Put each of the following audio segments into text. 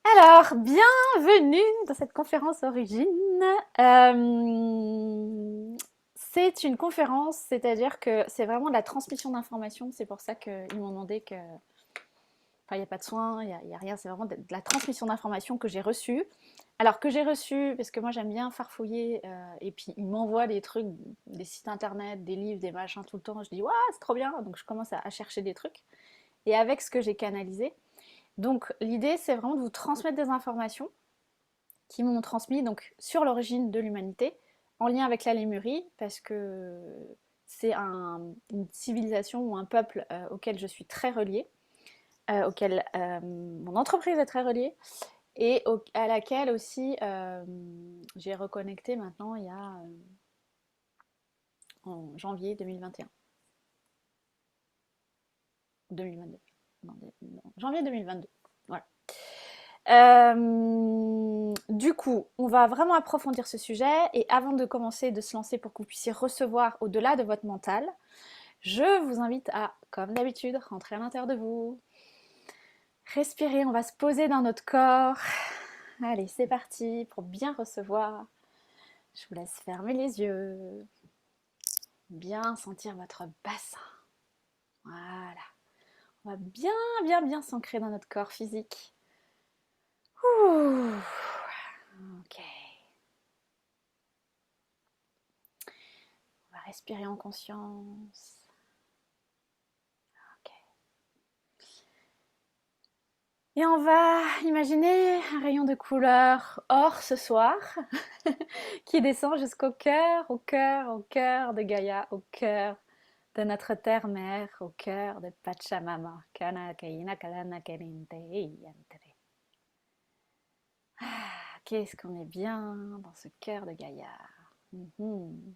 Alors, bienvenue dans cette conférence Origine. Euh, c'est une conférence, c'est-à-dire que c'est vraiment de la transmission d'informations. C'est pour ça qu'ils m'ont demandé que, enfin, il n'y a pas de soins, il y a rien. C'est vraiment de la transmission d'informations que j'ai reçue. Alors que j'ai reçu, parce que moi j'aime bien farfouiller, et puis ils m'envoient des trucs, des sites internet, des livres, des machins tout le temps. Je dis, waouh, c'est trop bien. Donc je commence à chercher des trucs. Et avec ce que j'ai canalisé, donc l'idée c'est vraiment de vous transmettre des informations qui m'ont transmis donc sur l'origine de l'humanité, en lien avec la Lémurie, parce que c'est une civilisation ou un peuple auquel je suis très reliée, auquel mon entreprise est très reliée, et à laquelle aussi j'ai reconnecté maintenant il y a en janvier 2021. 2022. Non, janvier 2022. Voilà. Du coup, on va vraiment approfondir ce sujet et avant de commencer, de se lancer pour que vous puissiez recevoir au-delà de votre mental, je vous invite à, comme d'habitude, rentrer à l'intérieur de vous, respirer, on va se poser dans notre corps. Allez, c'est parti pour bien recevoir. Je vous laisse fermer les yeux, bien sentir votre bassin. Voilà, on va bien s'ancrer dans notre corps physique. Ouh. Ok. On va respirer en conscience. Ok. Et on va imaginer un rayon de couleur or ce soir qui descend jusqu'au cœur, au cœur, au cœur de Gaïa, au cœur de notre terre-mère, au cœur de Pachamama. Ah, qu'est-ce qu'on est bien dans ce cœur de Gaïa. Mhm.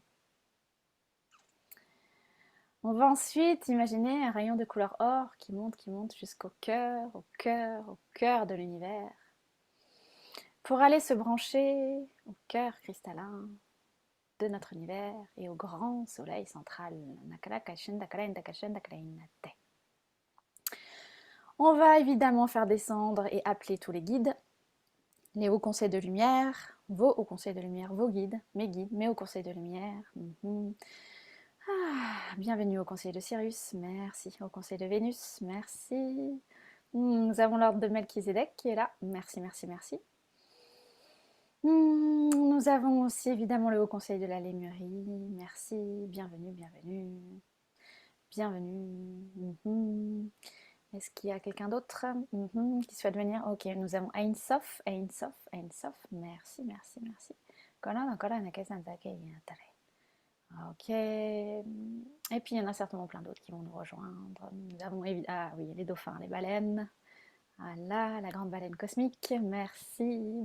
On va ensuite imaginer un rayon de couleur or qui monte jusqu'au cœur, au cœur, au cœur de l'univers, pour aller se brancher au cœur cristallin de notre univers et au grand soleil central. On va évidemment faire descendre et appeler tous les guides, les hauts conseils de lumière, vos hauts conseils de lumière, vos guides, mes hauts conseils de lumière. Bienvenue au conseil de Sirius, merci. Au conseil de Vénus, merci. Nous avons l'ordre de Melchizedek qui est là, merci, merci, merci. Nous avons aussi évidemment le Haut Conseil de la Lémurie, merci, bienvenue, bienvenue, bienvenue. Est-ce qu'il y a quelqu'un d'autre qui souhaite venir? Ok, nous avons Ein Sof, merci, merci, merci. Ok, et puis il y en a certainement plein d'autres qui vont nous rejoindre. Nous avons ah oui, les dauphins, les baleines. Voilà, la grande baleine cosmique, merci.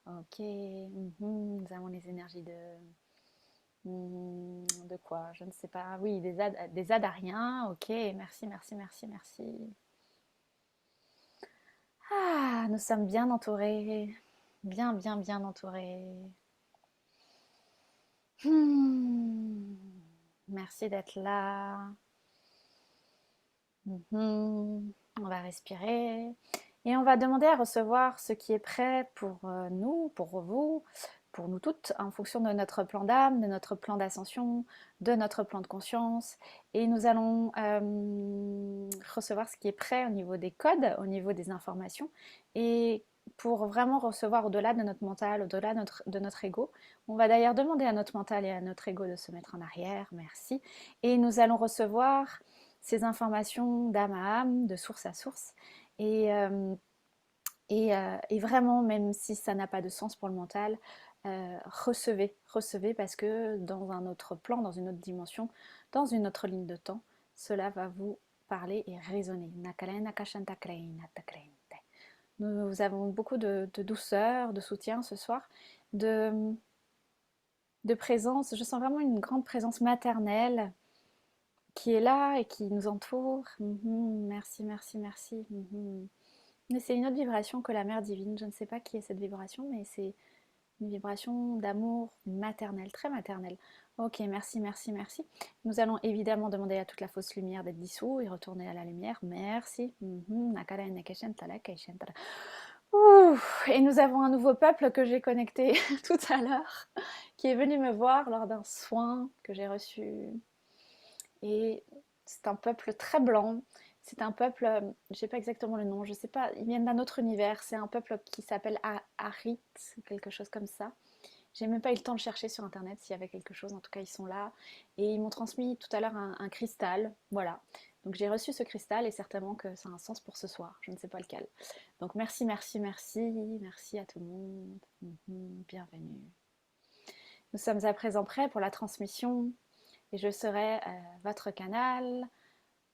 Ok, nous avons les énergies de quoi? Je ne sais pas. Oui, des adariens. Ok, merci, merci, merci, merci. Ah, nous sommes bien entourés. Bien entourés. Merci d'être là. On va respirer. Et on va demander à recevoir ce qui est prêt pour nous, pour vous, pour nous toutes, en fonction de notre plan d'âme, de notre plan d'ascension, de notre plan de conscience. Et nous allons recevoir ce qui est prêt au niveau des codes, au niveau des informations. Et pour vraiment recevoir au-delà de notre mental, au-delà de notre ego. On va d'ailleurs demander à notre mental et à notre ego de se mettre en arrière, merci. Et nous allons recevoir ces informations d'âme à âme, de source à source. Et, et vraiment, même si ça n'a pas de sens pour le mental, recevez parce que dans un autre plan, dans une autre dimension, dans une autre ligne de temps, cela va vous parler et résonner. Nous avons beaucoup de douceur, de soutien ce soir, de, de présence. Je sens vraiment une grande présence maternelle qui est là et qui nous entoure. Merci, merci, merci. Mais c'est une autre vibration que la mère divine. Je ne sais pas qui est cette vibration, mais Une vibration d'amour maternel, très maternel. Ok, merci, merci, merci. Nous allons évidemment demander à toute la fausse lumière d'être dissous et retourner à la lumière. Merci. Ouh. Et nous avons un nouveau peuple que j'ai connecté tout à l'heure, qui est venu me voir lors d'un soin que j'ai reçu. Et c'est un peuple très blanc. C'est un peuple, je ne sais pas exactement le nom, je sais pas, ils viennent d'un autre univers. C'est un peuple qui s'appelle Harit, quelque chose comme ça. J'ai même pas eu le temps de chercher sur internet s'il y avait quelque chose, en tout cas ils sont là. Et ils m'ont transmis tout à l'heure un cristal, voilà. Donc j'ai reçu ce cristal et certainement que ça a un sens pour ce soir, je ne sais pas lequel. Donc merci, merci, merci, merci à tout le monde. Bienvenue. Nous sommes à présent prêts pour la transmission et je serai votre canal,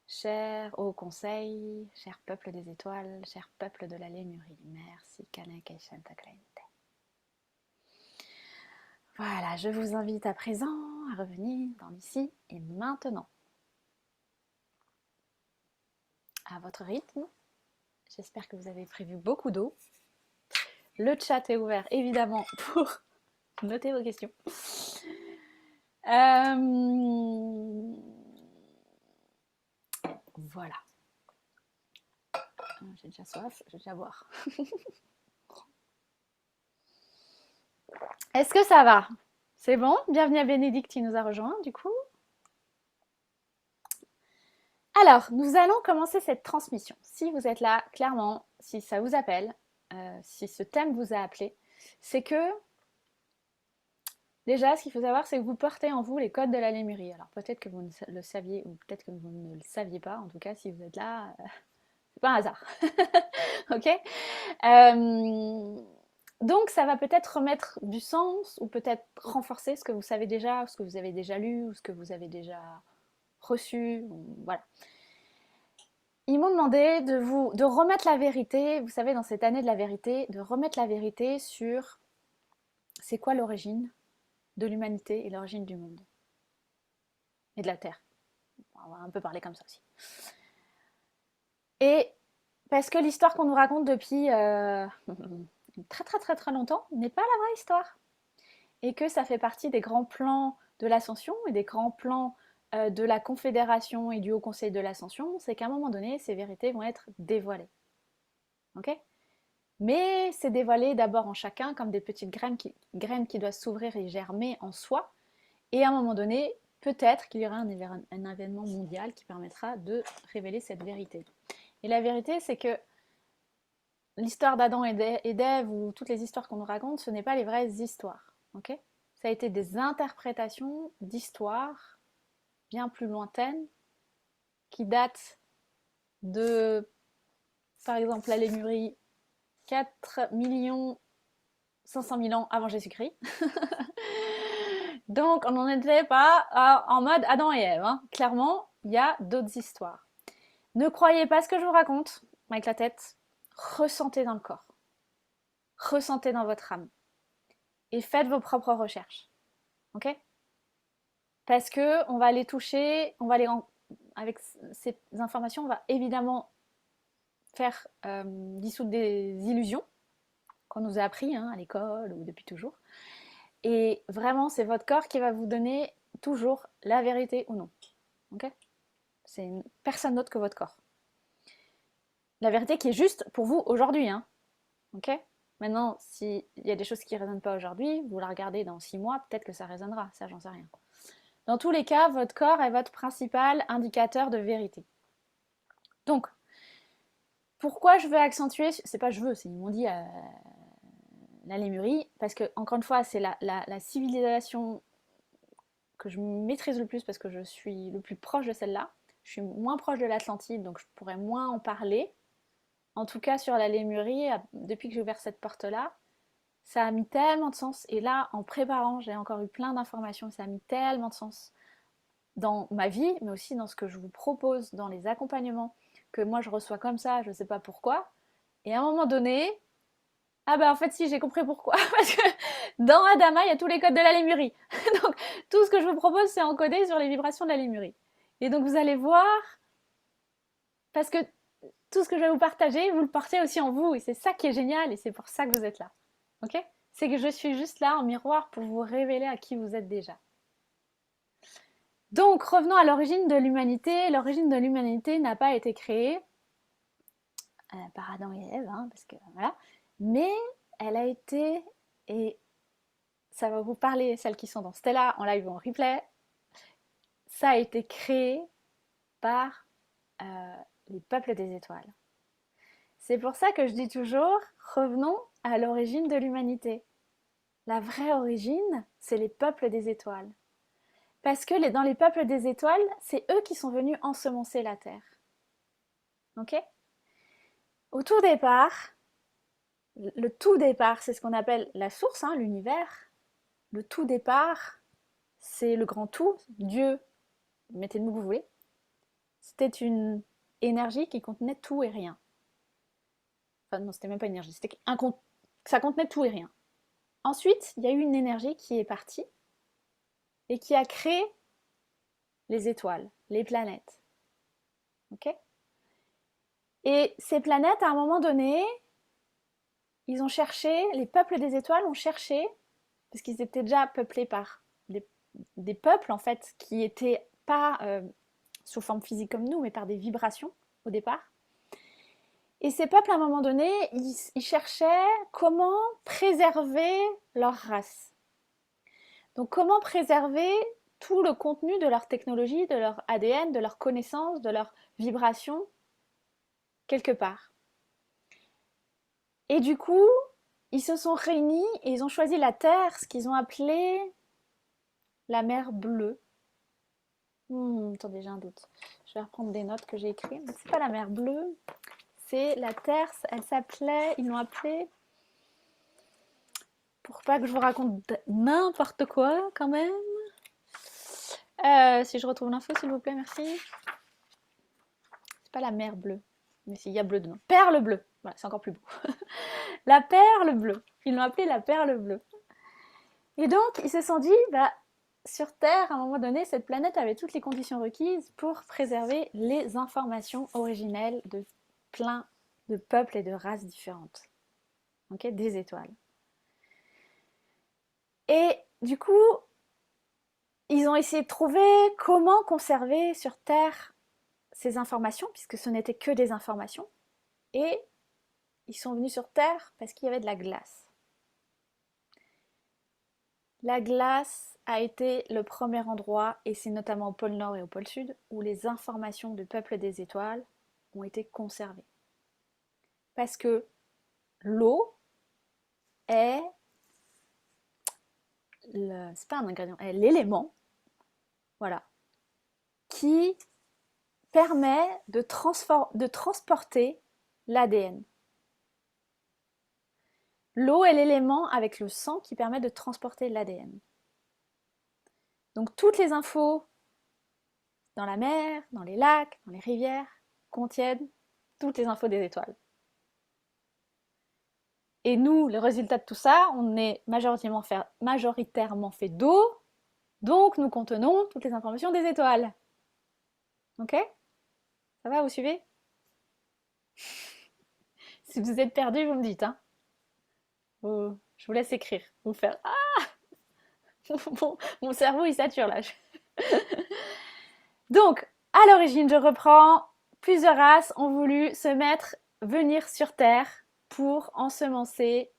cher haut conseil, cher peuple des étoiles, cher peuple de la Lémurie. Merci, Kaneke Shantaklainte. Voilà, je vous invite à présent à revenir dans l'ici et maintenant. À votre rythme. J'espère que vous avez prévu beaucoup d'eau. Le chat est ouvert évidemment pour noter vos questions. Voilà. J'ai déjà soif, je vais déjà boire. Est-ce que ça va? C'est bon? Bienvenue à Bénédicte qui nous a rejoint du coup. Alors, nous allons commencer cette transmission. Si vous êtes là, clairement, si ça vous appelle, si ce thème vous a appelé, c'est que déjà, ce qu'il faut savoir, c'est que vous portez en vous les codes de la Lémurie. Alors peut-être que vous le saviez ou peut-être que vous ne le saviez pas. En tout cas, si vous êtes là, c'est pas un hasard. Ok. Donc ça va peut-être remettre du sens ou peut-être renforcer ce que vous savez déjà, ce que vous avez déjà lu ou ce que vous avez déjà reçu. Voilà. Ils m'ont demandé de remettre la vérité, vous savez, dans cette année de la vérité, de remettre la vérité sur c'est quoi l'origine de l'humanité et l'origine du monde et de la Terre. On va un peu parler comme ça aussi. Et parce que l'histoire qu'on nous raconte depuis très très très très longtemps n'est pas la vraie histoire. Et que ça fait partie des grands plans de l'ascension et des grands plans de la Confédération et du Haut Conseil de l'Ascension, c'est qu'à un moment donné, ces vérités vont être dévoilées. Ok ? Mais c'est dévoilé d'abord en chacun comme des petites graines qui doivent s'ouvrir et germer en soi. Et à un moment donné, peut-être qu'il y aura un événement mondial qui permettra de révéler cette vérité. Et la vérité, c'est que l'histoire d'Adam et d'Ève ou toutes les histoires qu'on nous raconte, ce n'est pas les vraies histoires. Okay ? Ça a été des interprétations d'histoires bien plus lointaines qui datent de, par exemple, la Lémurie, 4 500 000 ans avant Jésus-Christ. Donc, on n'en était pas en mode Adam et Ève. Hein. Clairement, il y a d'autres histoires. Ne croyez pas ce que je vous raconte avec la tête. Ressentez dans le corps. Ressentez dans votre âme. Et faites vos propres recherches. Ok ? Parce que on va aller toucher, avec ces informations, on va évidemment faire dissoudre des illusions qu'on nous a appris à l'école ou depuis toujours. Et vraiment, c'est votre corps qui va vous donner toujours la vérité ou non. Ok ? C'est personne d'autre que votre corps. La vérité qui est juste pour vous aujourd'hui. Hein. Ok ? Maintenant, s'il y a des choses qui ne résonnent pas aujourd'hui, vous la regardez dans 6 mois, peut-être que ça résonnera. Ça, j'en sais rien. Dans tous les cas, votre corps est votre principal indicateur de vérité. Donc, pourquoi je veux accentuer, c'est pas je veux, c'est ils m'ont dit la Lémurie, parce que, encore une fois, c'est la civilisation que je maîtrise le plus parce que je suis le plus proche de celle-là. Je suis moins proche de l'Atlantide, donc je pourrais moins en parler. En tout cas, sur la Lémurie, depuis que j'ai ouvert cette porte-là, ça a mis tellement de sens. Et là, en préparant, j'ai encore eu plein d'informations, ça a mis tellement de sens dans ma vie, mais aussi dans ce que je vous propose, dans les accompagnements que moi je reçois comme ça, je ne sais pas pourquoi. Et à un moment donné, ah bah en fait si, j'ai compris pourquoi. Parce que dans Adama, il y a tous les codes de la Lémurie. Donc tout ce que je vous propose, c'est encodé sur les vibrations de la Lémurie. Et donc vous allez voir, parce que tout ce que je vais vous partager, vous le portez aussi en vous. Et c'est ça qui est génial et c'est pour ça que vous êtes là. Ok ? C'est que je suis juste là en miroir pour vous révéler à qui vous êtes déjà. Donc, revenons à l'origine de l'humanité. L'origine de l'humanité n'a pas été créée par Adam et Ève, hein, parce que voilà, mais elle a été, et ça va vous parler, celles qui sont dans Stella en live ou en replay, ça a été créé par les peuples des étoiles. C'est pour ça que je dis toujours, revenons à l'origine de l'humanité. La vraie origine, c'est les peuples des étoiles. Parce que dans les peuples des étoiles, c'est eux qui sont venus ensemencer la Terre. Ok? Au tout départ, le tout départ, c'est ce qu'on appelle la source, hein, l'univers. Le tout départ, c'est le grand tout, Dieu, mettez le mot que vous voulez. C'était une énergie qui contenait tout et rien. Enfin non, c'était même pas une énergie, ça contenait tout et rien. Ensuite, il y a eu une énergie qui est partie et qui a créé les étoiles, les planètes. Ok? Et ces planètes, à un moment donné, ils ont cherché, les peuples des étoiles ont cherché, parce qu'ils étaient déjà peuplés par des peuples en fait qui étaient pas sous forme physique comme nous, mais par des vibrations au départ. Et ces peuples, à un moment donné, ils cherchaient comment préserver leur race. Donc comment préserver tout le contenu de leur technologie, de leur ADN, de leurs connaissances, de leurs vibrations, quelque part. Et du coup, ils se sont réunis et ils ont choisi la Terre, ce qu'ils ont appelé la mer bleue. Attendez, j'ai un doute. Je vais reprendre des notes que j'ai écrites. C'est pas la mer bleue, c'est la Terre, elle s'appelait, ils l'ont appelée, pour pas que je vous raconte n'importe quoi quand même. Si je retrouve l'info, s'il vous plaît, merci. C'est pas la mer bleue, mais s'il y a bleu dedans. Perle bleue, voilà, c'est encore plus beau. La perle bleue, ils l'ont appelée la perle bleue. Et donc, ils se sont dit, bah, sur Terre, à un moment donné, cette planète avait toutes les conditions requises pour préserver les informations originelles de plein de peuples et de races différentes. Okay, des étoiles. Et du coup, ils ont essayé de trouver comment conserver sur Terre ces informations, puisque ce n'était que des informations. Et ils sont venus sur Terre parce qu'il y avait de la glace. La glace a été le premier endroit, et c'est notamment au pôle Nord et au pôle Sud, où les informations du peuple des étoiles ont été conservées. Parce que l'eau est, c'est pas un ingrédient, est l'élément, voilà, qui permet de transporter l'ADN. L'eau est l'élément avec le sang qui permet de transporter l'ADN. Donc toutes les infos dans la mer, dans les lacs, dans les rivières, contiennent toutes les infos des étoiles. Et nous, le résultat de tout ça, on est majoritairement fait d'eau, donc nous contenons toutes les informations des étoiles. Ok? Ça va, vous suivez? Si vous êtes perdu, vous me dites. Hein. Je vous laisse écrire. Vous faire Ah mon cerveau, il sature là. Donc, à l'origine, je reprends, plusieurs races ont voulu venir sur Terre pour ensemencer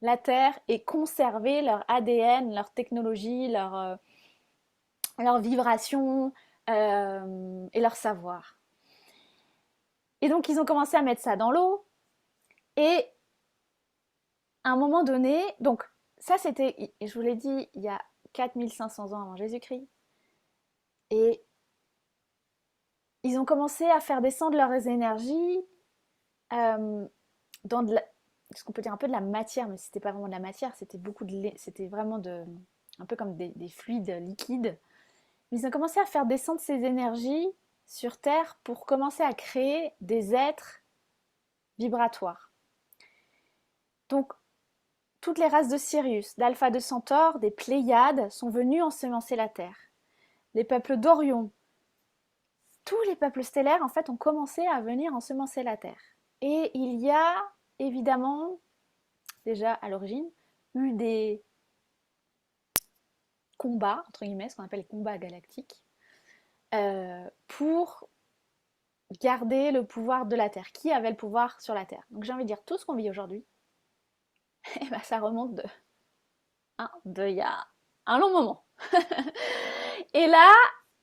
la Terre et conserver leur ADN, leur technologie, leur vibration et leur savoir. Et donc, ils ont commencé à mettre ça dans l'eau. Et à un moment donné, donc ça c'était, je vous l'ai dit, il y a 4500 ans avant Jésus-Christ. Et ils ont commencé à faire descendre leurs énergies dans ce qu'on peut dire un peu de la matière, mais c'était pas vraiment de la matière, c'était vraiment un peu comme des fluides liquides. Mais ils ont commencé à faire descendre ces énergies sur Terre pour commencer à créer des êtres vibratoires. Donc, toutes les races de Sirius, d'Alpha de Centaure, des Pléiades sont venues ensemencer la Terre. Les peuples d'Orion, tous les peuples stellaires en fait ont commencé à venir ensemencer la Terre. Et il y a évidemment, déjà à l'origine, eu des combats, entre guillemets, ce qu'on appelle les combats galactiques, pour garder le pouvoir de la Terre. Qui avait le pouvoir sur la Terre? Donc j'ai envie de dire, tout ce qu'on vit aujourd'hui, eh ben, ça remonte de il y a un long moment. Et là,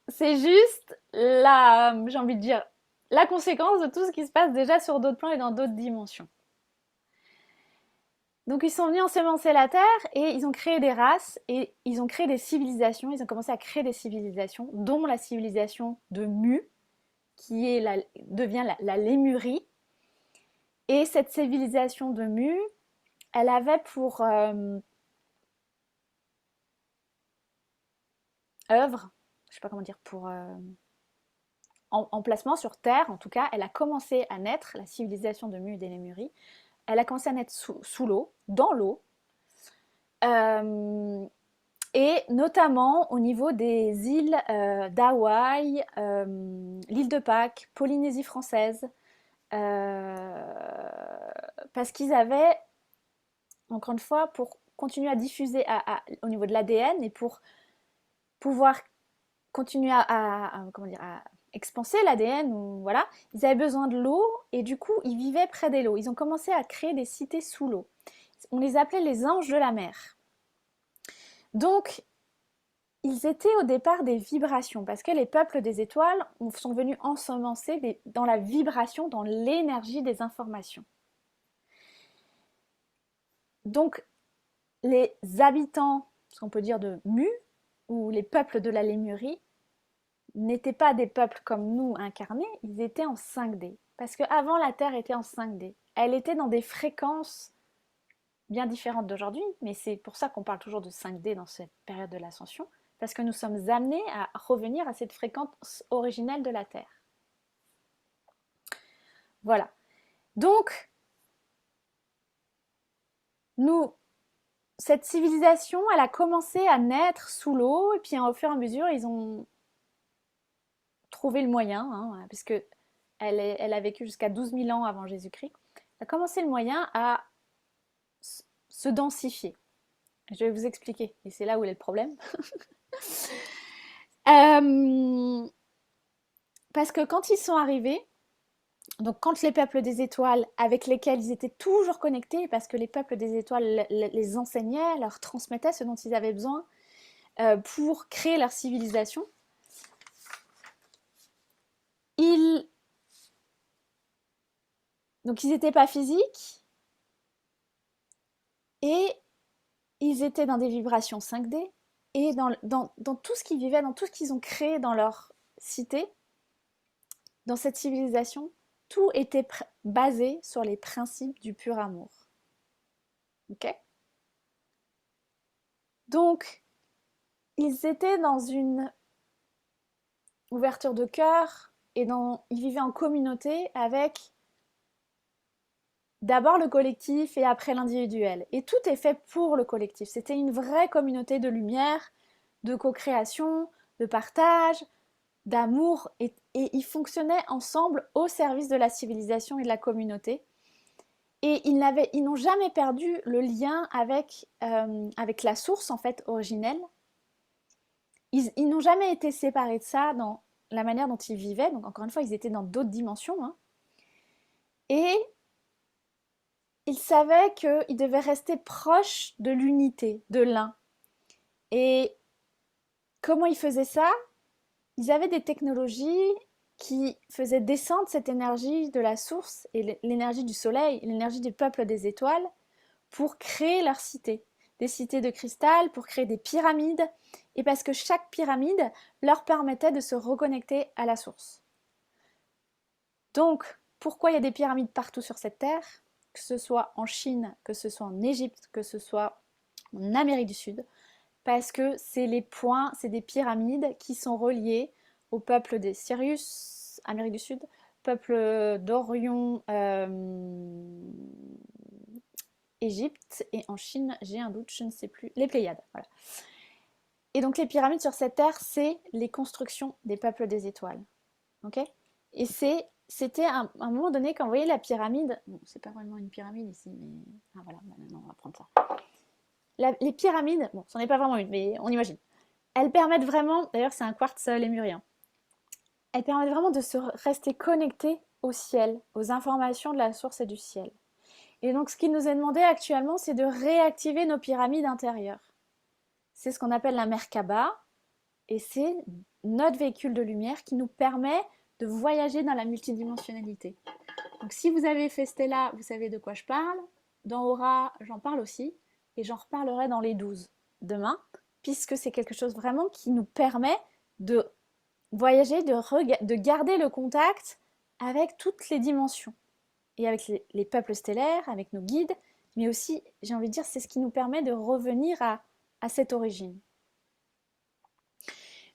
c'est juste j'ai envie de dire, la conséquence de tout ce qui se passe déjà sur d'autres plans et dans d'autres dimensions. Donc ils sont venus ensemencer la Terre et ils ont créé des races et ils ont créé des civilisations. Ils ont commencé à créer des civilisations, dont la civilisation de Mu, qui devient la Lémurie. Et cette civilisation de Mu, elle avait pour œuvre, je sais pas comment dire, pour emplacement sur Terre, en tout cas, elle a commencé à naître, la civilisation de Mu et des Lémuries, elle a commencé à naître sous l'eau, dans l'eau, et notamment au niveau des îles d'Hawaï, l'île de Pâques, Polynésie française, parce qu'ils avaient, encore une fois, pour continuer à diffuser au niveau de l'ADN et pour pouvoir continuer comment dire, à expanser l'ADN, ou voilà, ils avaient besoin de l'eau et du coup ils vivaient près de l'eau. Ils ont commencé à créer des cités sous l'eau. On les appelait les anges de la mer. Donc ils étaient au départ des vibrations parce que les peuples des étoiles sont venus ensemencer dans la vibration, dans l'énergie des informations. Donc les habitants, ce qu'on peut dire de Mu, ou les peuples de la Lémurie, n'étaient pas des peuples comme nous incarnés, ils étaient en 5D. Parce qu'avant, la Terre était en 5D. Elle était dans des fréquences bien différentes d'aujourd'hui, mais c'est pour ça qu'on parle toujours de 5D dans cette période de l'ascension, parce que nous sommes amenés à revenir à cette fréquence originelle de la Terre. Voilà. Donc, cette civilisation, elle a commencé à naître sous l'eau, et puis au fur et à mesure, ils ont trouvé le moyen, hein, puisque elle a vécu jusqu'à 12 000 ans avant Jésus-Christ, a commencé le moyen à se densifier. Je vais vous expliquer, et c'est là où est le problème. Parce que quand ils sont arrivés, donc quand les peuples des étoiles avec lesquels ils étaient toujours connectés, parce que les peuples des étoiles les enseignaient, leur transmettaient ce dont ils avaient besoin pour créer leur civilisation, donc ils n'étaient pas physiques et ils étaient dans des vibrations 5D et dans tout ce qu'ils vivaient, dans tout ce qu'ils ont créé dans leur cité, dans cette civilisation, tout était basé sur les principes du pur amour. Ok? Donc, ils étaient dans une ouverture de cœur et ils vivaient en communauté avec d'abord le collectif et après l'individuel. Et tout est fait pour le collectif. C'était une vraie communauté de lumière, de co-création, de partage, d'amour, et ils fonctionnaient ensemble au service de la civilisation et de la communauté. Et ils n'ont jamais perdu le lien avec la source en fait originelle. Ils n'ont jamais été séparés de ça dans la manière dont ils vivaient. Donc encore une fois, ils étaient dans d'autres dimensions. Hein. Et ils savaient qu'ils devaient rester proches de l'unité, de l'un. Et comment ils faisaient ça? Ils avaient des technologies qui faisaient descendre cette énergie de la source et l'énergie du soleil, l'énergie du peuple des étoiles, pour créer leur cité. Des cités de cristal, pour créer des pyramides, et parce que chaque pyramide leur permettait de se reconnecter à la source. Donc, pourquoi il y a des pyramides partout sur cette terre? Que ce soit en Chine, que ce soit en Égypte, que ce soit en Amérique du Sud, parce que c'est les points, c'est des pyramides qui sont reliées au peuple des Sirius, Amérique du Sud, peuple d'Orion, Égypte, et en Chine, j'ai un doute, je ne sais plus, les Pléiades, voilà. Et donc les pyramides sur cette terre, c'est les constructions des peuples des étoiles, ok? Et c'était à un moment donné, quand vous voyez la pyramide, bon, c'est pas vraiment une pyramide ici, mais... Ah voilà, maintenant on va prendre ça. Les pyramides, bon, c'en est pas vraiment une, mais on imagine. Elles permettent vraiment, d'ailleurs c'est un quartz lémurien, elles permettent vraiment de se rester connectés au ciel, aux informations de la source et du ciel. Et donc ce qui nous est demandé actuellement, c'est de réactiver nos pyramides intérieures. C'est ce qu'on appelle la Merkaba, et c'est notre véhicule de lumière qui nous permet de voyager dans la multidimensionnalité. Donc si vous avez fait Stella, vous savez de quoi je parle. Dans Aura, j'en parle aussi, et j'en reparlerai dans les 12 demain, puisque c'est quelque chose vraiment qui nous permet de voyager, de garder le contact avec toutes les dimensions, et avec les peuples stellaires, avec nos guides, mais aussi, j'ai envie de dire, c'est ce qui nous permet de revenir à cette origine.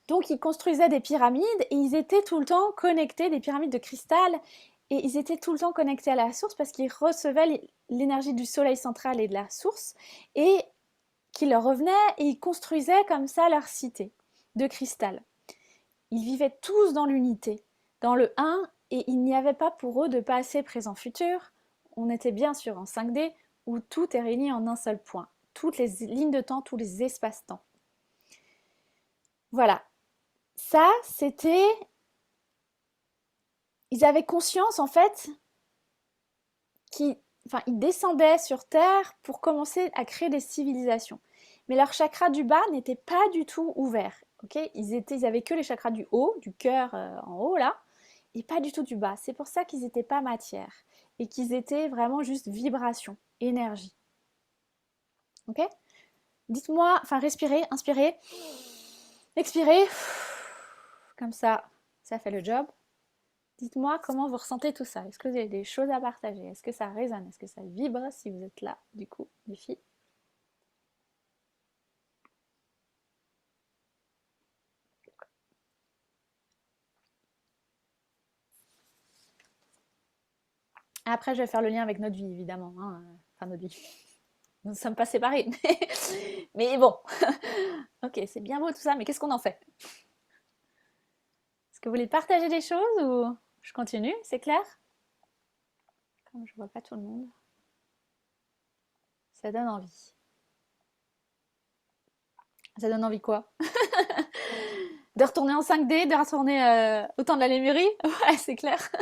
Donc ils construisaient des pyramides et ils étaient tout le temps connectés, des pyramides de cristal, et ils étaient tout le temps connectés à la source parce qu'ils recevaient l'énergie du soleil central et de la source, et qui leur revenait, et ils construisaient comme ça leur cité de cristal. Ils vivaient tous dans l'unité, dans le 1, et il n'y avait pas pour eux de passé, présent, futur. On était bien sûr en 5D où tout est réuni en un seul point. Toutes les lignes de temps, tous les espaces-temps. Voilà. Ça, c'était... Ils avaient conscience, en fait, qu'ils descendaient sur Terre pour commencer à créer des civilisations. Mais leur chakra du bas n'était pas du tout ouvert. Okay, ils avaient que les chakras du haut, du cœur en haut, là, et pas du tout du bas. C'est pour ça qu'ils n'étaient pas matière, et qu'ils étaient vraiment juste vibration, énergie. Ok? Dites-moi, enfin respirez, inspirez, expirez, comme ça fait le job. Dites-moi comment vous ressentez tout ça. Est-ce que vous avez des choses à partager? Est-ce que ça résonne? Est-ce que ça vibre si vous êtes là, du coup, les filles? Après, je vais faire le lien avec notre vie, évidemment. Hein. Enfin, notre vie. Nous ne sommes pas séparés. Mais bon. Ok, c'est bien beau tout ça, mais qu'est-ce qu'on en fait? Est-ce que vous voulez partager des choses ou je continue? C'est clair? Comme je vois pas tout le monde. Ça donne envie. Ça donne envie quoi? De retourner en 5D, de retourner au temps de la Lémurie? Ouais, c'est clair.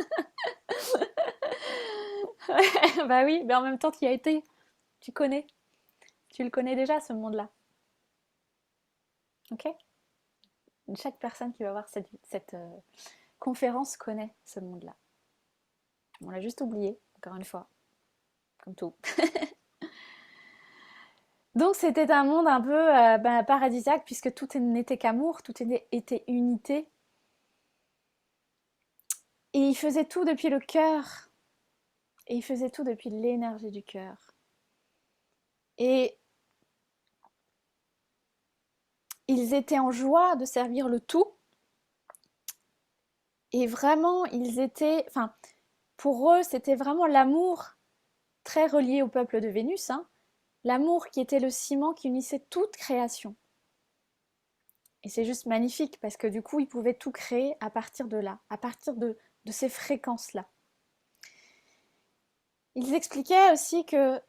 Ouais, bah oui, mais en même temps, tu y as été. Tu connais. Tu le connais déjà, ce monde-là. Ok? Chaque personne qui va voir cette conférence connaît ce monde-là. On l'a juste oublié, encore une fois. Comme tout. Donc c'était un monde un peu paradisiaque puisque tout n'était qu'amour, tout était unité. Et il faisait tout depuis le cœur. Et il faisait tout depuis l'énergie du cœur. Et ils étaient en joie de servir le tout. Et vraiment, ils étaient... Enfin, pour eux, c'était vraiment l'amour très relié au peuple de Vénus. Hein, l'amour qui était le ciment qui unissait toute création. Et c'est juste magnifique parce que du coup, ils pouvaient tout créer à partir de là, à partir de ces fréquences-là. Ils expliquaient aussi que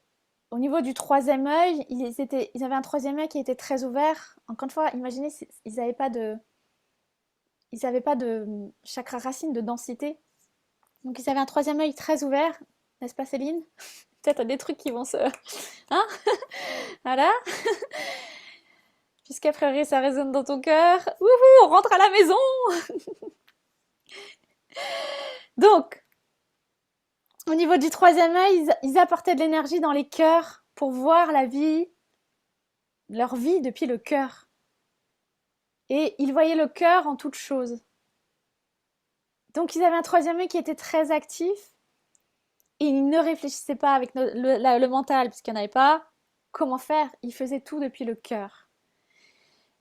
au niveau du troisième œil, ils avaient un troisième œil qui était très ouvert. Encore une fois, imaginez, ils n'avaient pas de chakra racine, de densité. Donc ils avaient un troisième œil très ouvert, n'est-ce pas Céline? Peut-être des trucs qui vont se... Hein? Voilà. Puisqu'a priori ça résonne dans ton cœur. Wouhou, on rentre à la maison. Donc, au niveau du troisième œil, ils apportaient de l'énergie dans les cœurs pour voir la vie, leur vie depuis le cœur. Et ils voyaient le cœur en toute chose. Donc ils avaient un troisième œil qui était très actif. Et ils ne réfléchissaient pas avec le mental, puisqu'il n'y en avait pas. Comment faire? Ils faisaient tout depuis le cœur.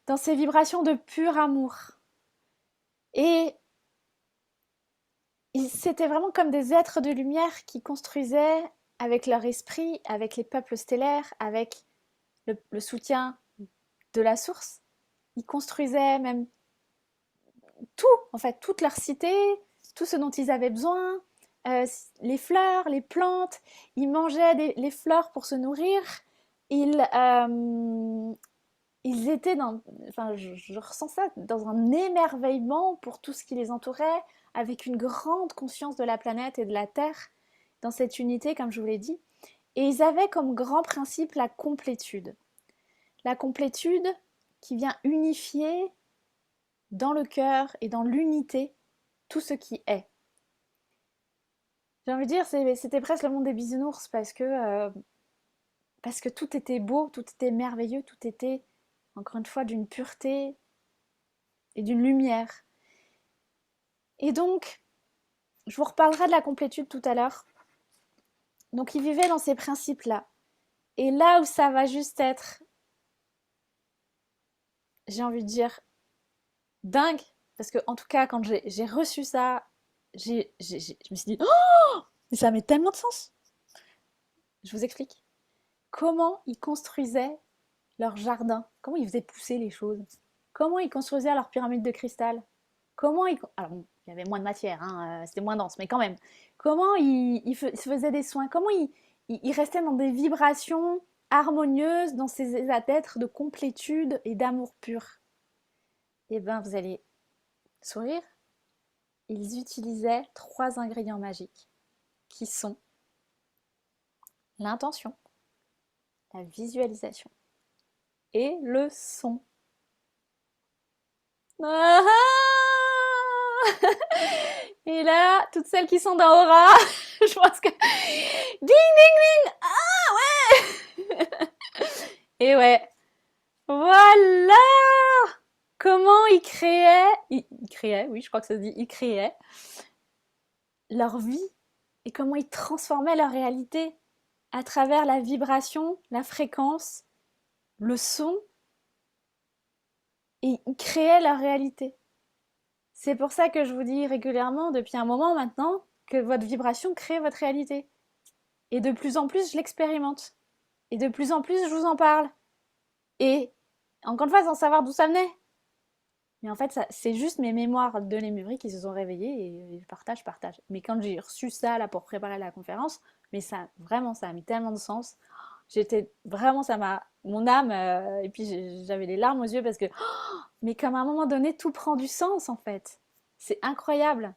Dans ces vibrations de pur amour. Et c'était vraiment comme des êtres de lumière qui construisaient avec leur esprit, avec les peuples stellaires, avec le soutien de la source. Ils construisaient même tout, en fait, toute leur cité, tout ce dont ils avaient besoin, les fleurs, les plantes. Ils mangeaient les fleurs pour se nourrir. Ils, ils étaient dans, enfin, je ressens ça dans un émerveillement pour tout ce qui les entourait, avec une grande conscience de la planète et de la Terre, dans cette unité, comme je vous l'ai dit. Et ils avaient comme grand principe la complétude. La complétude qui vient unifier dans le cœur et dans l'unité tout ce qui est. J'ai envie de dire, c'était presque le monde des bisounours parce que tout était beau, tout était merveilleux, tout était, encore une fois, d'une pureté et d'une lumière. Et donc, je vous reparlerai de la complétude tout à l'heure. Donc, ils vivaient dans ces principes-là. Et là où ça va juste être, j'ai envie de dire, dingue, parce que en tout cas, quand j'ai reçu ça, je me suis dit, oh, mais ça met tellement de sens. Je vous explique. Comment ils construisaient leur jardin, comment ils faisaient pousser les choses, comment ils construisaient leur pyramide de cristal, comment ils... Alors bon, il y avait moins de matière, hein, c'était moins dense, mais quand même. Comment ils se faisaient des soins, comment ils restaient dans des vibrations harmonieuses, dans ces états d'être de complétude et d'amour pur. Eh bien, vous allez sourire, ils utilisaient 3 ingrédients magiques qui sont l'intention, la visualisation et le son. Ah ah. Et là, toutes celles qui sont dans Aura, je pense que... Ding, ding, ding. Ah ouais. Et ouais, voilà. Comment ils créaient, ils créaient, oui, je crois que ça se dit, ils créaient leur vie et comment ils transformaient leur réalité à travers la vibration, la fréquence, le son, et ils créaient leur réalité. C'est pour ça que je vous dis régulièrement, depuis un moment maintenant, que votre vibration crée votre réalité. Et de plus en plus, je l'expérimente. Et de plus en plus, je vous en parle. Et encore une fois, sans savoir d'où ça venait. Mais en fait, c'est juste mes mémoires de Lémurie qui se sont réveillées et je partage, partage. Mais quand j'ai reçu ça là pour préparer la conférence, mais ça, vraiment, ça a mis tellement de sens. J'étais vraiment, ça m'a, mon âme, et puis j'avais les larmes aux yeux parce que, mais comme à un moment donné, tout prend du sens en fait. C'est incroyable.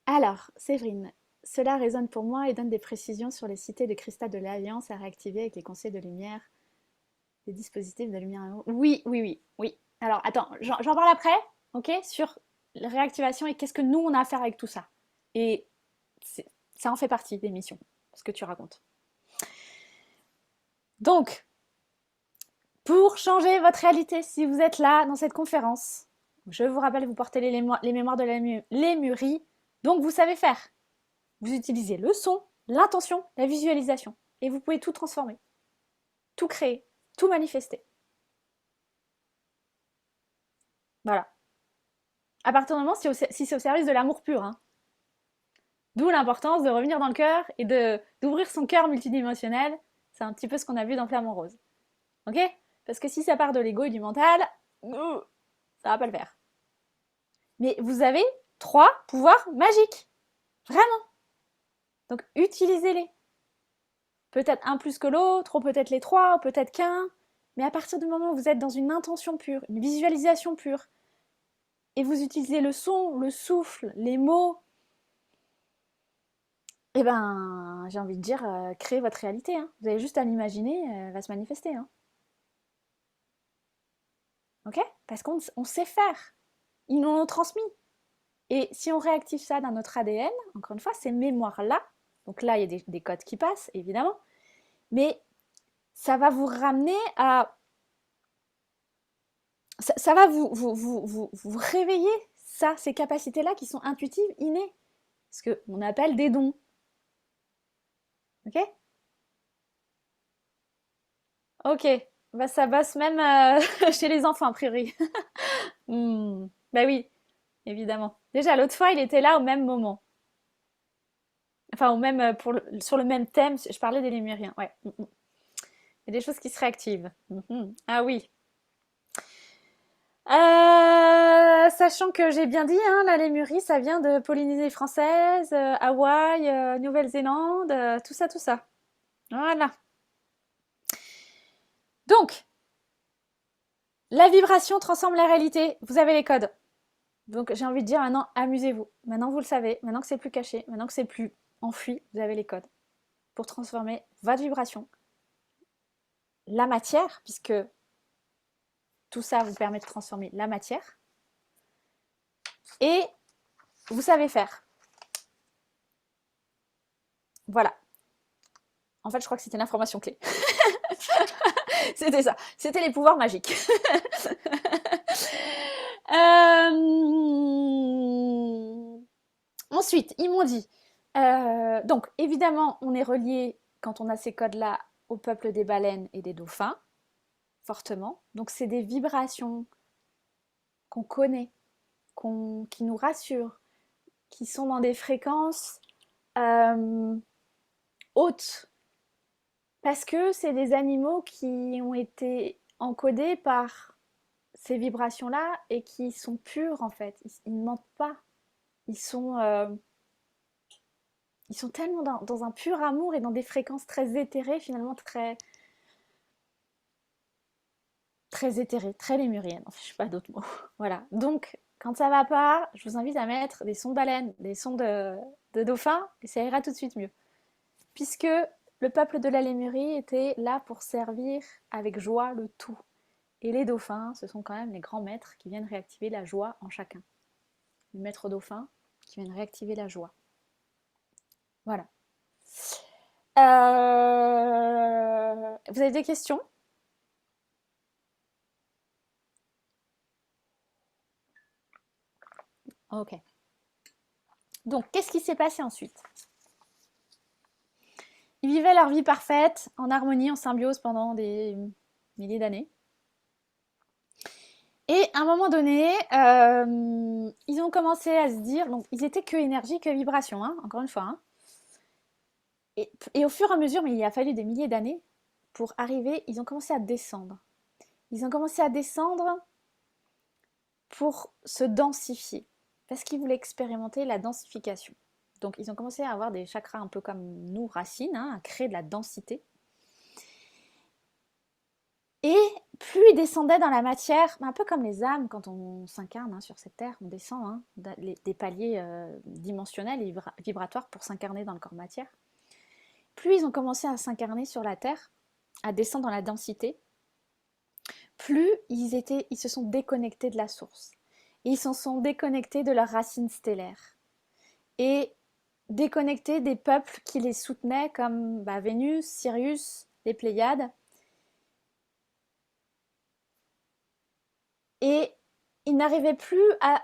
Alors, Séverine, cela résonne pour moi et donne des précisions sur les cités de cristal de l'Alliance à réactiver avec les conseils de lumière, des dispositifs de lumière. Oui, oui, oui, oui. Alors, attends, j'en parle après, ok, sur la réactivation et qu'est-ce que nous, on a à faire avec tout ça. Et ça en fait partie des missions, ce que tu racontes. Donc, pour changer votre réalité, si vous êtes là dans cette conférence, je vous rappelle, vous portez les mémoires de Lémurie, donc vous savez faire. Vous utilisez le son, l'intention, la visualisation. Et vous pouvez tout transformer, tout créer, tout manifester. Voilà. À partir du moment si c'est au service de l'amour pur. Hein. D'où l'importance de revenir dans le cœur et d'ouvrir son cœur multidimensionnel. C'est un petit peu ce qu'on a vu dans Flamant Rose. Ok? Parce que si ça part de l'ego et du mental, ça va pas le faire. Mais vous avez 3 pouvoirs magiques. Vraiment. Donc utilisez-les. Peut-être un plus que l'autre, ou peut-être les 3, ou peut-être qu'un. Mais à partir du moment où vous êtes dans une intention pure, une visualisation pure, et vous utilisez le son, le souffle, les mots, eh ben, j'ai envie de dire, créez votre réalité. Hein. Vous avez juste à l'imaginer, elle va se manifester. Hein. Ok? Parce qu'on sait faire. Ils nous l'ont transmis. Et si on réactive ça dans notre ADN, encore une fois, ces mémoires-là, donc là, il y a des codes qui passent, évidemment, mais ça va vous ramener à... Ça va vous réveiller, ça, ces capacités-là qui sont intuitives, innées. Ce qu'on appelle des dons. Ok? Ok. Bah, ça bosse même chez les enfants, a priori. Bah oui, évidemment. Déjà, l'autre fois, il était là au même moment. Enfin, au même, sur le même thème, je parlais des Lémuriens. Ouais. Il y a des choses qui se réactivent. Ah oui. Sachant que j'ai bien dit, hein, la Lémurie, ça vient de Polynésie française, Hawaï, Nouvelle-Zélande, tout ça, tout ça. Voilà. Donc, la vibration transforme la réalité. Vous avez les codes. Donc, j'ai envie de dire maintenant, amusez-vous. Maintenant, vous le savez. Maintenant que c'est plus caché. Maintenant que c'est plus enfoui, vous avez les codes pour transformer votre vibration, la matière, puisque tout ça vous permet de transformer la matière. Et vous savez faire. Voilà. En fait, je crois que c'était l'information clé. C'était ça. C'était les pouvoirs magiques. Ensuite, ils m'ont dit, donc évidemment, on est relié, quand on a ces codes-là, au peuple des baleines et des dauphins, fortement. Donc c'est des vibrations qu'on connaît, qui nous rassurent, qui sont dans des fréquences euh, hautes, parce que c'est des animaux qui ont été encodés par ces vibrations-là et qui sont purs en fait. Ils ne mentent pas. Ils sont, euh, ils sont tellement dans un pur amour et dans des fréquences très éthérées, finalement très éthérées, très lémuriennes. Enfin, je sais pas d'autres mots. Voilà. Donc, quand ça va pas, je vous invite à mettre des sons de baleine, des sons de dauphin, et ça ira tout de suite mieux. Puisque le peuple de la Lémurie était là pour servir avec joie le tout. Et les dauphins, ce sont quand même les grands maîtres qui viennent réactiver la joie en chacun. Les maîtres dauphins qui viennent réactiver la joie. Voilà. Vous avez des questions? Ok. Donc, qu'est-ce qui s'est passé ensuite? Ils vivaient leur vie parfaite, en harmonie, en symbiose pendant des milliers d'années. Et à un moment donné, ils ont commencé à se dire, donc ils étaient que énergie, que vibration, hein, encore une fois. Hein. Et au fur et à mesure, mais il a fallu des milliers d'années pour arriver, ils ont commencé à descendre. Ils ont commencé à descendre pour se densifier, parce qu'ils voulaient expérimenter la densification. Donc ils ont commencé à avoir des chakras un peu comme nous, racines, hein, à créer de la densité. Et plus ils descendaient dans la matière, un peu comme les âmes quand on s'incarne hein, sur cette terre, on descend hein, des paliers dimensionnels et vibratoires pour s'incarner dans le corps matière. Plus ils ont commencé à s'incarner sur la terre, à descendre dans la densité, plus ils se sont déconnectés de la source. Et ils s'en sont déconnectés de leurs racines stellaires. Et déconnectés des peuples qui les soutenaient comme Vénus, Sirius, les Pléiades. Et ils n'arrivaient plus à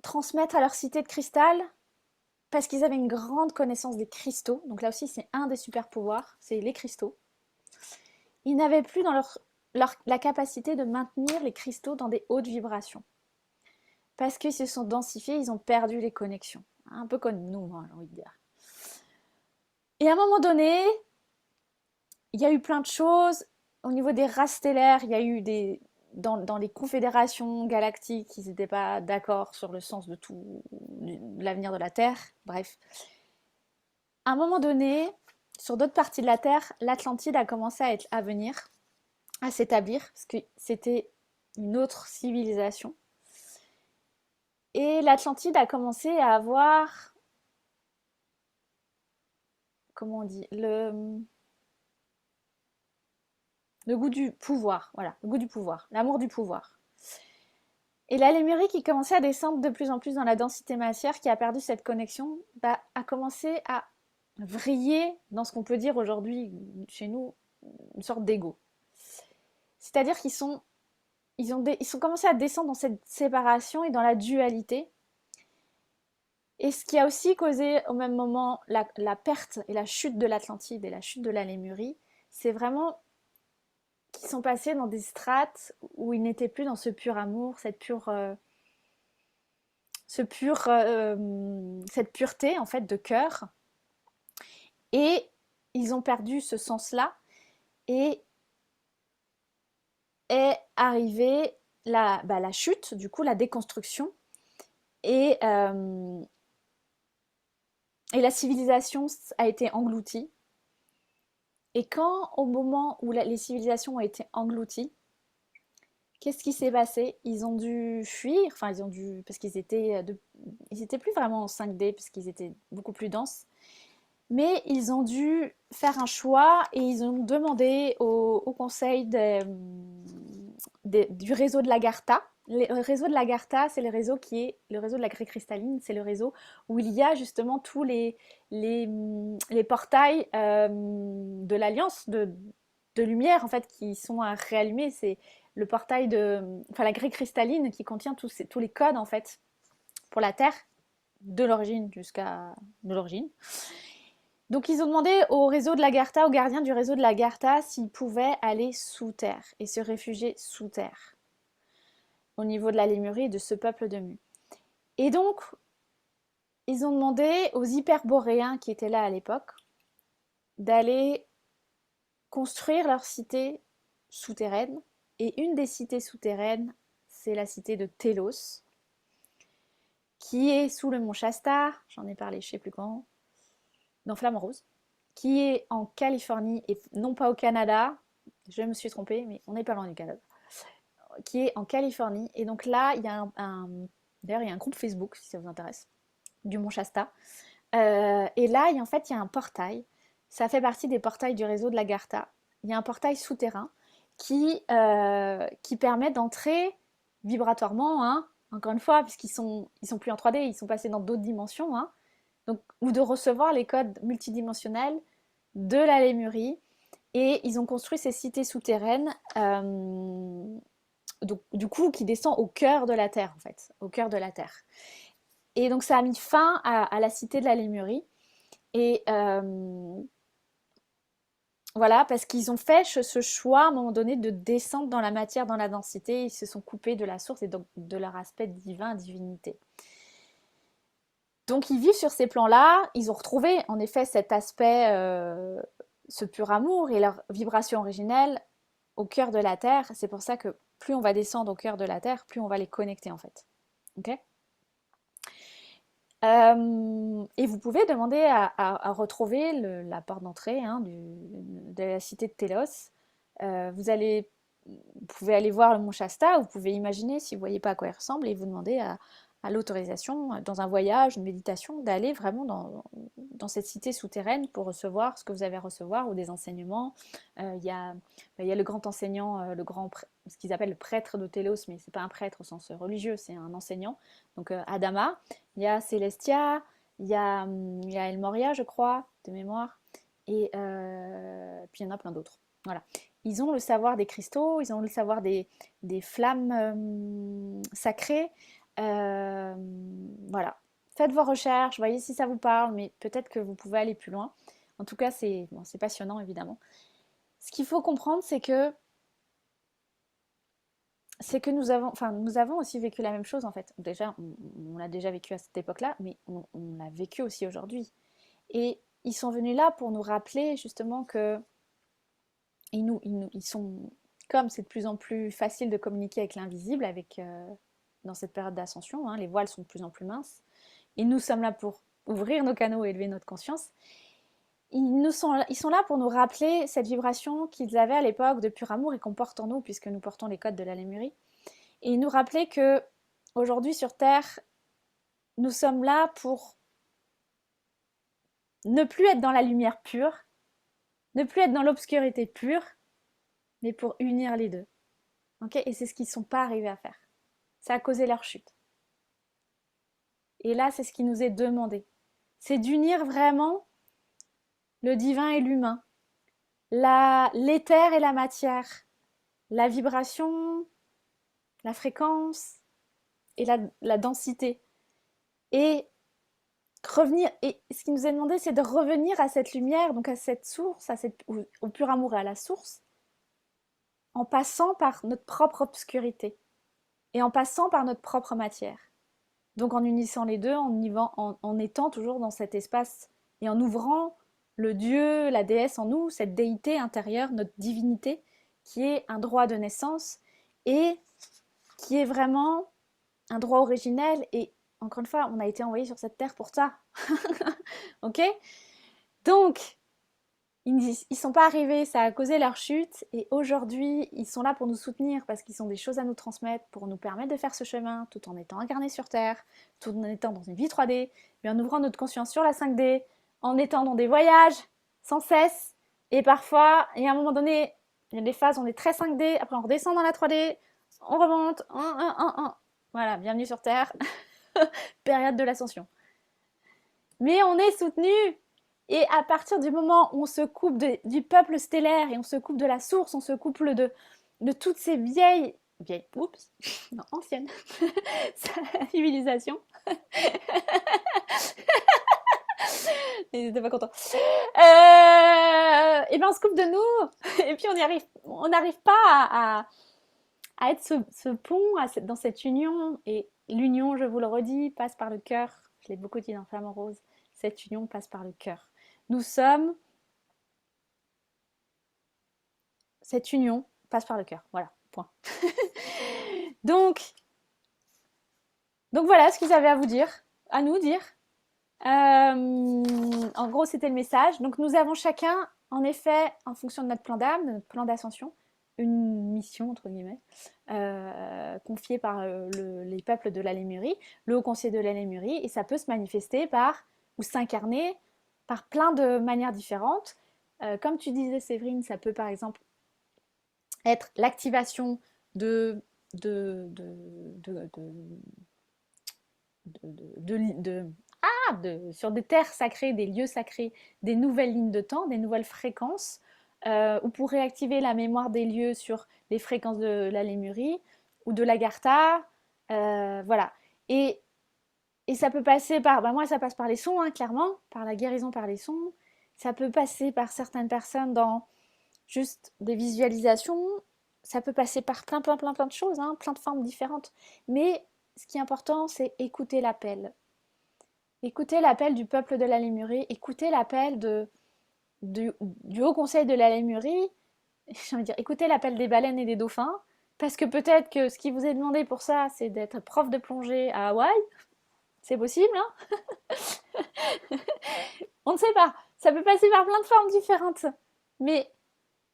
transmettre à leur cité de cristal parce qu'ils avaient une grande connaissance des cristaux. Donc là aussi, c'est un des super pouvoirs, c'est les cristaux. Ils n'avaient plus dans la capacité de maintenir les cristaux dans des hautes vibrations. Parce qu'ils se sont densifiés, ils ont perdu les connexions. Un peu comme nous, hein, j'ai envie de dire. Et à un moment donné, il y a eu plein de choses. Au niveau des races stellaires, il y a eu dans les confédérations galactiques, ils n'étaient pas d'accord sur le sens de tout l'avenir de la Terre. Bref. À un moment donné, sur d'autres parties de la Terre, l'Atlantide a commencé à venir, à s'établir, parce que c'était une autre civilisation. Et l'Atlantide a commencé à avoir, comment on dit, le goût du pouvoir, voilà, le goût du pouvoir, l'amour du pouvoir. Et la Lémurie qui commençait à descendre de plus en plus dans la densité matière, qui a perdu cette connexion, a commencé à vriller dans ce qu'on peut dire aujourd'hui chez nous une sorte d'ego. C'est-à-dire ils sont commencés à descendre dans cette séparation et dans la dualité. Et ce qui a aussi causé au même moment la perte et la chute de l'Atlantide et la chute de la Lémurie, c'est vraiment qu'ils sont passés dans des strates où ils n'étaient plus dans ce pur amour, cette pureté en fait de cœur. Et ils ont perdu ce sens-là et est arrivée la chute, du coup la déconstruction et, euh, et la civilisation a été engloutie Et quand, au moment où les civilisations ont été englouties, qu'est-ce qui s'est passé? Ils ont dû fuir, enfin ils ont dû, parce qu'ils étaient, ils étaient plus vraiment en 5D, parce qu'ils étaient beaucoup plus denses. Mais ils ont dû faire un choix et ils ont demandé au conseil du réseau de l'Agartha. Le réseau de l'Agartha, c'est le réseau qui est le réseau de la grès cristalline, c'est le réseau où il y a justement tous les portails de l'Alliance de lumière en fait qui sont réallumés. C'est le portail enfin la grès cristalline qui contient tous les codes en fait pour la Terre de l'origine jusqu'à de l'origine. Donc ils ont demandé au réseau de l'Agartha, aux gardiens du réseau de l'Agartha, s'ils pouvaient aller sous terre et se réfugier sous terre, au niveau de la Lémurie et de ce peuple de Mu. Et donc, ils ont demandé aux hyperboréens qui étaient là à l'époque d'aller construire leur cité souterraine. Et une des cités souterraines, c'est la cité de Télos, qui est sous le mont Shasta, j'en ai parlé je ne sais plus quand, dans Flamme Rose, qui est en Californie et non pas au Canada. Je me suis trompée, mais on n'est pas loin du Canada. Qui est en Californie. Et donc là, il y a d'ailleurs, il y a un groupe Facebook, si ça vous intéresse, du Mont Shasta. Et là, en fait, il y a un portail. Ça fait partie des portails du réseau de l'Agartha. Il y a un portail souterrain qui permet d'entrer vibratoirement, hein, encore une fois, puisqu'ils sont plus en 3D, ils sont passés dans d'autres dimensions, hein, donc, ou de recevoir les codes multidimensionnels de la Lémurie. Et ils ont construit ces cités souterraines, donc, du coup, qui descend au cœur de la Terre, en fait, au cœur de la Terre. Et donc, ça a mis fin à la cité de la Lémurie. Et voilà, parce qu'ils ont fait ce choix à un moment donné de descendre dans la matière, dans la densité. Ils se sont coupés de la source et donc de leur aspect divin, divinité. Donc, ils vivent sur ces plans-là. Ils ont retrouvé, en effet, cet aspect, ce pur amour et leur vibration originelle au cœur de la Terre. C'est pour ça que plus on va descendre au cœur de la Terre, plus on va les connecter, en fait. Ok. Et vous pouvez demander à retrouver la porte d'entrée, hein, de la cité de Télos. Vous pouvez aller voir le mont Shasta, vous pouvez imaginer, si vous ne voyez pas à quoi il ressemble, et vous demander à l'autorisation, dans un voyage, une méditation, d'aller vraiment dans cette cité souterraine pour recevoir ce que vous avez à recevoir ou des enseignements. Il y a le grand enseignant, ce qu'ils appellent le prêtre de Télos, mais ce n'est pas un prêtre au sens religieux, c'est un enseignant, donc Adama. Il y a Celestia, il y a El Moria, je crois, de mémoire, et puis il y en a plein d'autres. Voilà. Ils ont le savoir des cristaux, ils ont le savoir des flammes sacrées. Euh, voilà. Faites vos recherches, voyez si ça vous parle, mais peut-être que vous pouvez aller plus loin. En tout cas, c'est bon, passionnant, évidemment. Ce qu'il faut comprendre, c'est que nous avons aussi vécu la même chose en fait. Déjà, on l'a déjà vécu à cette époque-là, mais on l'a vécu aussi aujourd'hui. Et ils sont venus là pour nous rappeler justement que ils sont, comme c'est de plus en plus facile de communiquer avec l'invisible, dans cette période d'ascension, hein, les voiles sont de plus en plus minces, et nous sommes là pour ouvrir nos canaux et élever notre conscience. Ils sont là pour nous rappeler cette vibration qu'ils avaient à l'époque de pur amour et qu'on porte en nous, puisque nous portons les codes de la Lémurie. Et nous rappeler que aujourd'hui sur Terre, nous sommes là pour ne plus être dans la lumière pure, ne plus être dans l'obscurité pure, mais pour unir les deux. Okay, et c'est ce qu'ils ne sont pas arrivés à faire. Ça a causé leur chute. Et là, c'est ce qui nous est demandé. C'est d'unir vraiment le divin et l'humain, l'éther et la matière, la vibration, la fréquence et la densité. Et revenir, et ce qui nous est demandé, c'est de revenir à cette lumière, donc à cette source, au pur amour et à la source, en passant par notre propre obscurité et en passant par notre propre matière. Donc en unissant les deux, en étant toujours dans cet espace et en ouvrant le Dieu, la déesse en nous, cette déité intérieure, notre divinité, qui est un droit de naissance et qui est vraiment un droit originel. Et encore une fois, on a été envoyé sur cette terre pour ça. Ok? Donc, Ils sont pas arrivés, ça a causé leur chute, et aujourd'hui, ils sont là pour nous soutenir parce qu'ils ont des choses à nous transmettre, pour nous permettre de faire ce chemin, tout en étant incarnés sur Terre, tout en étant dans une vie 3D, mais en ouvrant notre conscience sur la 5D, en étant dans des voyages sans cesse, et parfois, et à un moment donné, il y a des phases où on est très 5D, après on redescend dans la 3D, on remonte, voilà, bienvenue sur Terre, période de l'ascension. Mais on est soutenu. Et à partir du moment où on se coupe du peuple stellaire et on se coupe de la source, on se coupe de toutes ces oups, non, anciennes civilisations. Ils n'étaient pas contents. Et ben on se coupe de nous, et puis on n'arrive pas à être ce pont dans cette union. Et l'union, je vous le redis, passe par le cœur. Je l'ai beaucoup dit dans Flamme en Rose. Cette union passe par le cœur. Nous sommes... Cette union passe par le cœur. Voilà, point. donc, donc voilà ce qu'ils avaient à vous dire, à nous dire. En gros, c'était le message. Donc nous avons chacun, en effet, en fonction de notre plan d'âme, de notre plan d'ascension, une mission, entre guillemets, confiée par les peuples de la Lémurie, le haut conseiller de la Lémurie, et ça peut se manifester par, ou s'incarner, par plein de manières différentes. Comme tu disais, Séverine, ça peut par exemple être l'activation de, de, de, de, sur des terres sacrées, des lieux sacrés, des nouvelles lignes de temps, des nouvelles fréquences, ou pour réactiver la mémoire des lieux sur les fréquences de la Lémurie ou de l'Agartha. Voilà. Et ça peut passer par, moi ça passe par les sons, hein, clairement, par la guérison par les sons. Ça peut passer par certaines personnes dans juste des visualisations. Ça peut passer par plein de choses, hein, plein de formes différentes. Mais ce qui est important, c'est écouter l'appel. Écoutez l'appel du peuple de la Lémurie, écoutez l'appel du Haut Conseil de la Lémurie, j'ai envie de dire, écoutez l'appel des baleines et des dauphins, parce que peut-être que ce qui vous est demandé pour ça, c'est d'être prof de plongée à Hawaï, c'est possible, hein. On ne sait pas, ça peut passer par plein de formes différentes, mais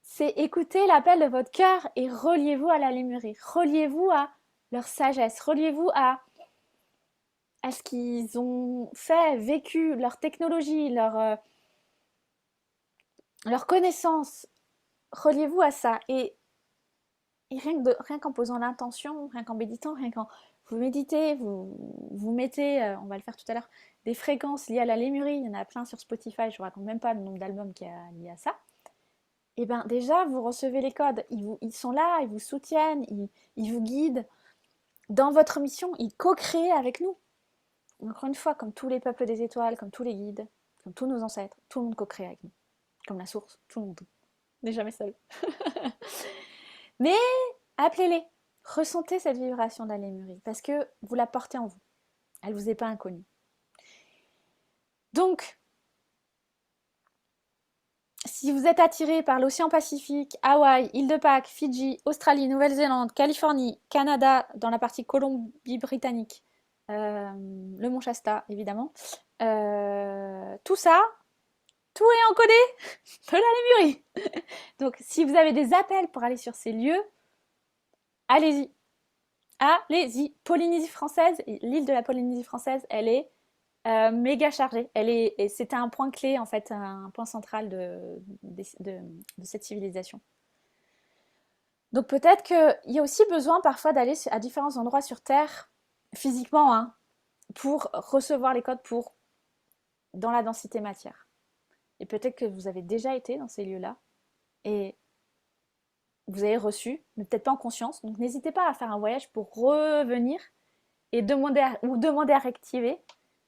c'est écouter l'appel de votre cœur et reliez-vous à la Lémurie, reliez-vous à leur sagesse, reliez-vous à ce qu'ils ont fait, vécu, leur technologie, leur connaissance. Reliez-vous à ça. Et rien qu'en posant l'intention, rien qu'en méditant, rien qu'en vous méditez, vous mettez, on va le faire tout à l'heure, des fréquences liées à la Lémurie. Il y en a plein sur Spotify, je ne vous raconte même pas le nombre d'albums qu'il y a lié à ça. Et bien déjà, vous recevez les codes. Ils sont là, ils vous soutiennent, ils vous guident. Dans votre mission, ils co-créent avec nous. Encore une fois, comme tous les peuples des étoiles, comme tous les guides, comme tous nos ancêtres, tout le monde co-crée avec nous. Comme la source, tout le monde. On n'est jamais seul. Mais appelez-les. Ressentez cette vibration de la Lémurie parce que vous la portez en vous. Elle ne vous est pas inconnue. Donc, si vous êtes attiré par l'océan Pacifique, Hawaï, île de Pâques, Fidji, Australie, Nouvelle-Zélande, Californie, Canada, dans la partie Colombie-Britannique, le mont Shasta, évidemment, tout ça, tout est encodé de la Lémurie. Donc, si vous avez des appels pour aller sur ces lieux, allez-y. Allez-y. Polynésie française, l'île de la Polynésie française, elle est méga chargée. C'était un point clé, en fait, un point central de cette civilisation. Donc peut-être qu'il y a aussi besoin parfois d'aller à différents endroits sur Terre, physiquement, hein, pour recevoir les codes dans la densité matière. Et peut-être que vous avez déjà été dans ces lieux-là et vous avez reçu, mais peut-être pas en conscience. Donc n'hésitez pas à faire un voyage pour revenir et demander à réactiver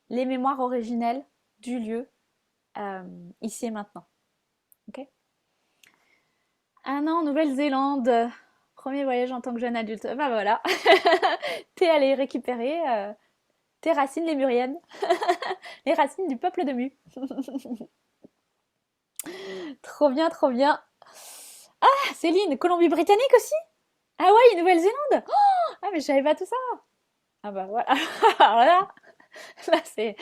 les mémoires originelles du lieu ici et maintenant. Ok. Un an en Nouvelle-Zélande, premier voyage en tant que jeune adulte. Bah voilà, t'es allé récupérer tes racines lémuriennes, les racines du peuple de Mu. Trop bien, trop bien. Ah, Céline, Colombie-Britannique aussi? Ah ouais, Nouvelle-Zélande? Oh, ah, mais je savais pas tout ça. Ah bah voilà. Alors là c'est.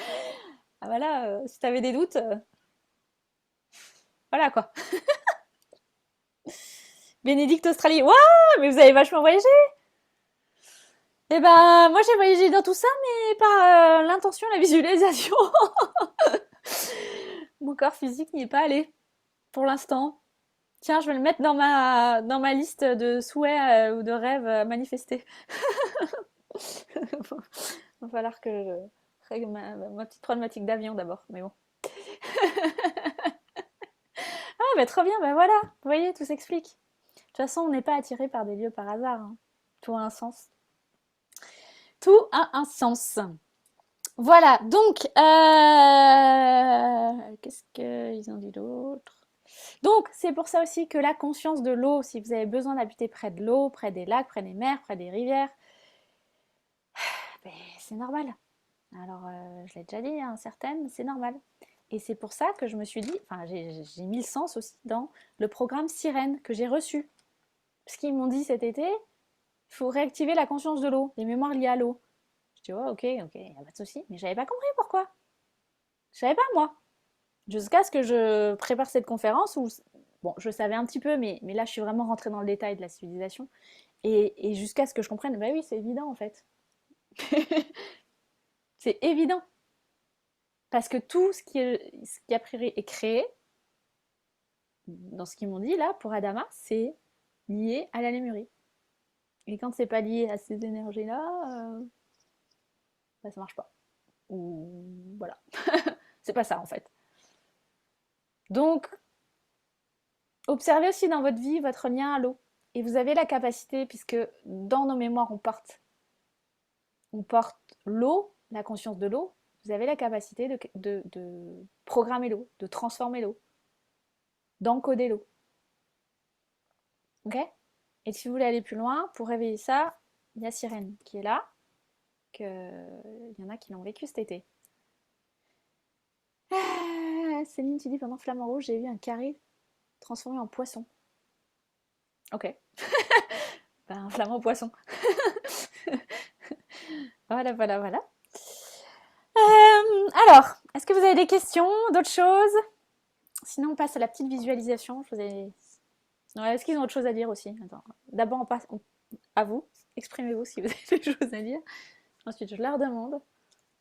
Ah voilà, si t'avais des doutes. Voilà quoi. Bénédicte Australie. Waouh, mais vous avez vachement voyagé. Eh ben, moi j'ai voyagé dans tout ça, mais par l'intention, la visualisation. Mon corps physique n'y est pas allé pour l'instant. Tiens, je vais le mettre dans ma liste de souhaits ou de rêves manifestés. Va falloir que je règle ma petite problématique d'avion d'abord, mais bon. Ah, bah trop bien, bah voilà, vous voyez, tout s'explique. De toute façon, on n'est pas attiré par des lieux par hasard, hein. Tout a un sens. Tout a un sens. Voilà, donc, qu'est-ce qu'ils ont dit d'autre? Donc, c'est pour ça aussi que la conscience de l'eau, si vous avez besoin d'habiter près de l'eau, près des lacs, près des mers, près des rivières, ben, c'est normal. Alors, je l'ai déjà dit, hein, certaines, c'est normal. Et c'est pour ça que je me suis dit, enfin, j'ai mis le sens aussi dans le programme Sirène que j'ai reçu. Parce qu'ils m'ont dit cet été, il faut réactiver la conscience de l'eau, les mémoires liées à l'eau. Je dis, oh, ok, ok, y a pas de souci. Mais j'avais pas compris pourquoi. Je savais pas, moi. Jusqu'à ce que je prépare cette conférence où, bon, je savais un petit peu, mais là, je suis vraiment rentrée dans le détail de la civilisation. Et jusqu'à ce que je comprenne, bah oui, c'est évident en fait. C'est évident. Parce que tout ce qui a priori est créé, dans ce qu'ils m'ont dit là, pour Adama, c'est lié à la lémurie. Et quand c'est pas lié à ces énergies-là, bah, ça marche pas. Ou voilà. C'est pas ça en fait. Donc, observez aussi dans votre vie votre lien à l'eau. Et vous avez la capacité, puisque dans nos mémoires, on porte l'eau, la conscience de l'eau, vous avez la capacité de programmer l'eau, de transformer l'eau, d'encoder l'eau. Ok? Et si vous voulez aller plus loin, pour réveiller ça, il y a Sirène qui est là, il y en a qui l'ont vécu cet été. Ah, Céline, tu dis pendant Flamant Rouge, j'ai vu un carré transformé en poisson. Ok. Ben, un flamant poisson. Voilà, voilà, voilà. Alors, est-ce que vous avez des questions, d'autres choses? Sinon, on passe à la petite visualisation. Est-ce qu'ils ont autre chose à dire aussi? Attends. D'abord, on passe à vous. Exprimez-vous si vous avez des choses à dire. Ensuite, je leur demande.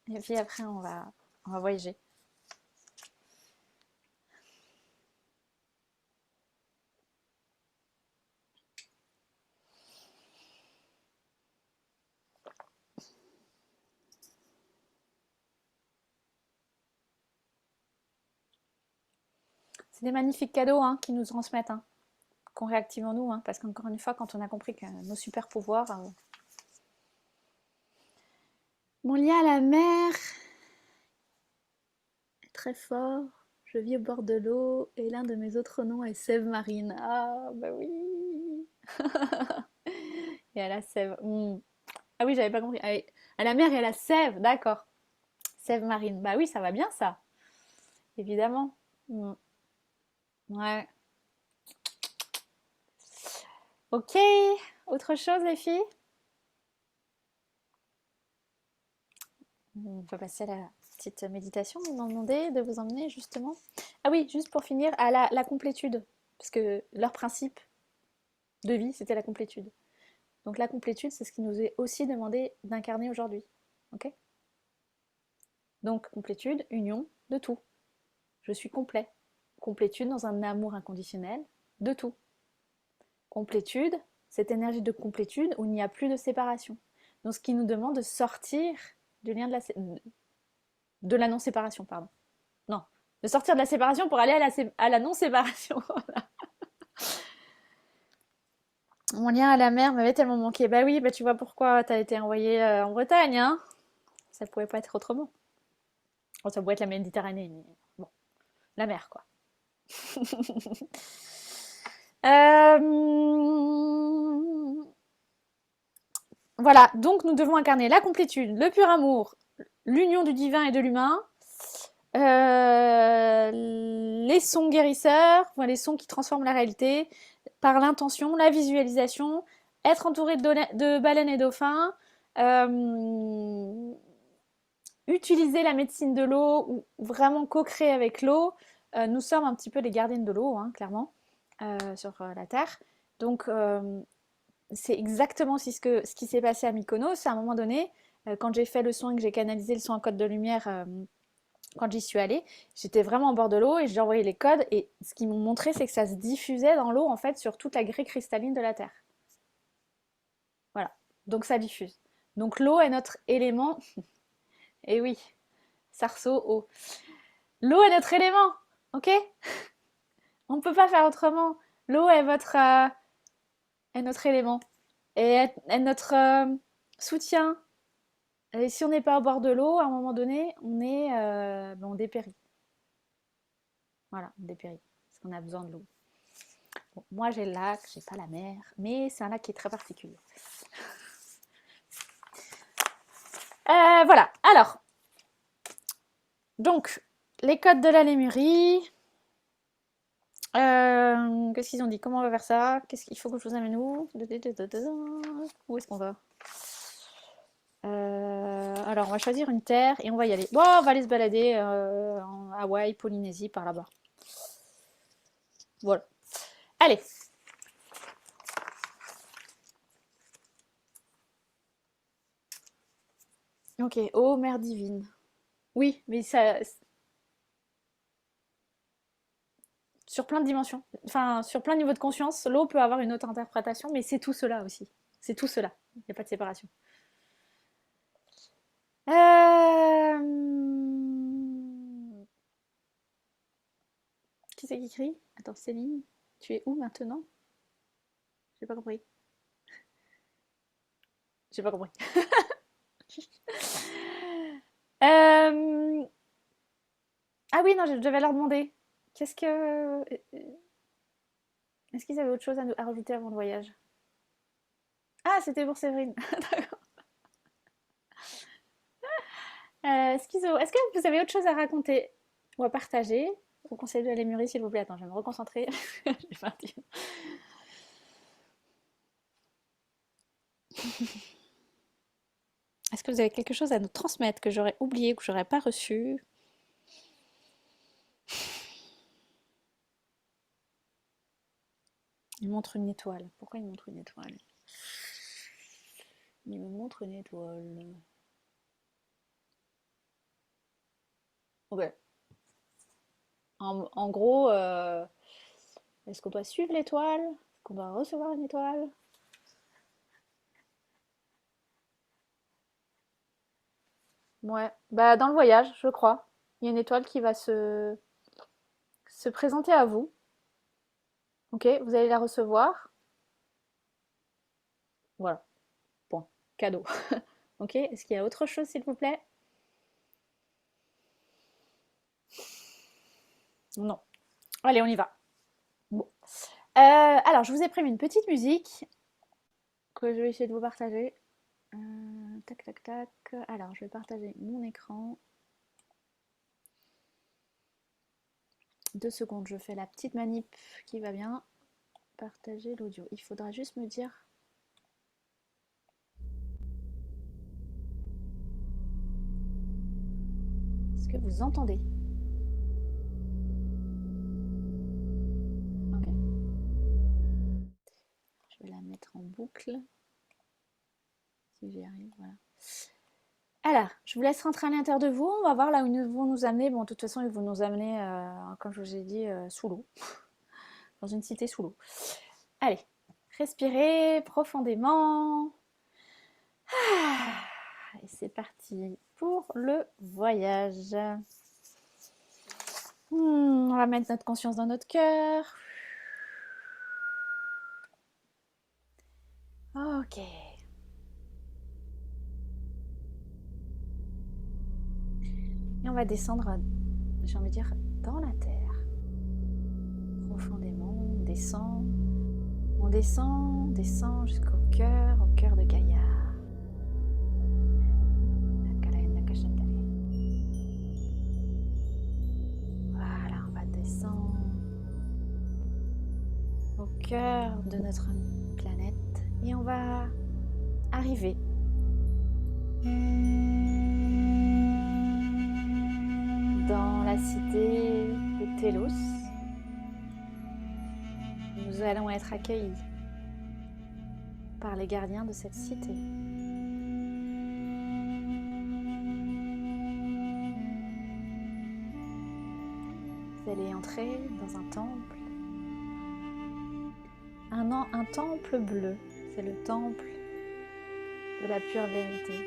Et puis après, on va voyager. C'est des magnifiques cadeaux hein, qu'ils nous transmettent, hein, qu'on réactive en nous. Hein, parce qu'encore une fois, quand on a compris que nos super pouvoirs. Mon lien à la mer est très fort. Je vis au bord de l'eau et l'un de mes autres noms est Sève Marine. Ah, bah oui. Et à la sève. Ah oui, j'avais pas compris. Ah oui. À la mer et à la sève, d'accord. Sève marine. Bah oui, ça va bien ça. Évidemment. Mm. Ouais. Ok. Autre chose, les filles? On peut passer à la petite méditation. Vous m'en demandez de vous emmener justement. Ah oui, juste pour finir, à la complétude. Parce que leur principe de vie, c'était la complétude. Donc la complétude, c'est ce qui nous est aussi demandé d'incarner aujourd'hui. Ok? Donc complétude, union de tout. Je suis complet. Complétude dans un amour inconditionnel de tout. Complétude, cette énergie de complétude où il n'y a plus de séparation. Donc ce qui nous demande de sortir du lien de la non-séparation, pardon. Non, de sortir de la séparation pour aller à la non-séparation. Mon lien à la mer m'avait tellement manqué. Bah oui, bah tu vois pourquoi t'as été envoyé en Bretagne, hein. Ça pouvait pas être autrement. Bon, ça pourrait être la Méditerranée, mais bon, la mer, quoi. euh... Voilà, donc nous devons incarner la complétude, le pur amour, l'union du divin et de l'humain, les sons guérisseurs, enfin, les sons qui transforment la réalité, par l'intention, la visualisation, être entouré de baleines et dauphins, utiliser la médecine de l'eau ou vraiment co-créer avec l'eau, nous sommes un petit peu les gardiennes de l'eau, hein, clairement, sur la Terre. Donc, c'est exactement aussi ce qui s'est passé à Mykonos. À un moment donné, quand j'ai fait le son et que j'ai canalisé le son en code de lumière, quand j'y suis allée, j'étais vraiment au bord de l'eau et j'ai envoyé les codes. Et ce qu'ils m'ont montré, c'est que ça se diffusait dans l'eau, en fait, sur toute la grille cristalline de la Terre. Voilà. Donc ça diffuse. Donc l'eau est notre élément. Et oui, sarceau, eau. L'eau est notre élément, ok? On ne peut pas faire autrement. L'eau est notre élément. Et est notre soutien. Et si on n'est pas au bord de l'eau, à un moment donné, on dépérit. Voilà, on dépérit. Parce qu'on a besoin de l'eau. Bon, moi, j'ai le lac, j'ai pas la mer, mais c'est un lac qui est très particulier. Voilà. Alors, donc, les codes de la Lémurie. Qu'est-ce qu'ils ont dit? Comment on va faire ça? Qu'est-ce qu'il faut que je vous amène où? Où est-ce qu'on va? Alors, on va choisir une terre et on va y aller. Bon, on va aller se balader en Hawaï, Polynésie, par là-bas. Voilà. Allez. Ok. Oh, mère divine. Oui, mais ça... Sur plein de dimensions. Enfin, sur plein de niveaux de conscience, l'eau peut avoir une autre interprétation, mais c'est tout cela aussi. C'est tout cela. Il n'y a pas de séparation. Euh... Qui c'est qui crie? Attends, Céline, tu es où maintenant? J'ai pas compris. J'ai pas compris. Euh, Ah oui, non, je devais leur demander. Qu'est-ce que... Est-ce qu'ils avaient autre chose à rajouter avant le voyage? Ah, c'était pour Séverine. D'accord. Est-ce que vous avez autre chose à raconter ou à partager au conseil de la Lémurie, s'il vous plaît? Attends, je vais me reconcentrer. J'ai pas dit. Est-ce que vous avez quelque chose à nous transmettre que j'aurais oublié, que j'aurais pas reçu? Il montre une étoile. Pourquoi il montre une étoile? Il me montre une étoile. Ok. En gros, est-ce qu'on doit suivre l'étoile? Est-ce qu'on doit recevoir une étoile? Ouais, bah dans le voyage, je crois. Il y a une étoile qui va se présenter à vous. Ok, vous allez la recevoir. Voilà, point. Cadeau. Ok, est-ce qu'il y a autre chose, s'il vous plaît? Non. Allez, on y va. Bon. Alors, je vous ai prévu une petite musique que je vais essayer de vous partager. Tac, tac, tac. Alors, je vais partager mon écran. 2 secondes, je fais la petite manip qui va bien. Partager l'audio. Il faudra juste me dire. Est-ce que vous entendez? Ok. Je vais la mettre en boucle. Si j'y arrive, voilà. Alors, je vous laisse rentrer à l'intérieur de vous. On va voir là où ils vont nous amener. Bon, de toute façon, ils vont nous amener, comme je vous ai dit, sous l'eau. Dans une cité sous l'eau. Allez, respirez profondément. Et c'est parti pour le voyage. On va mettre notre conscience dans notre cœur. Ok. Et on va descendre, j'ai envie de dire, dans la terre. Profondément, on descend jusqu'au cœur de Gaïa. Voilà, on va descendre au cœur de notre planète et on va arriver dans la la cité de Telos. Nous allons être accueillis par les gardiens de cette cité. Vous allez entrer dans un temple. Un temple bleu, c'est le temple de la pure vérité.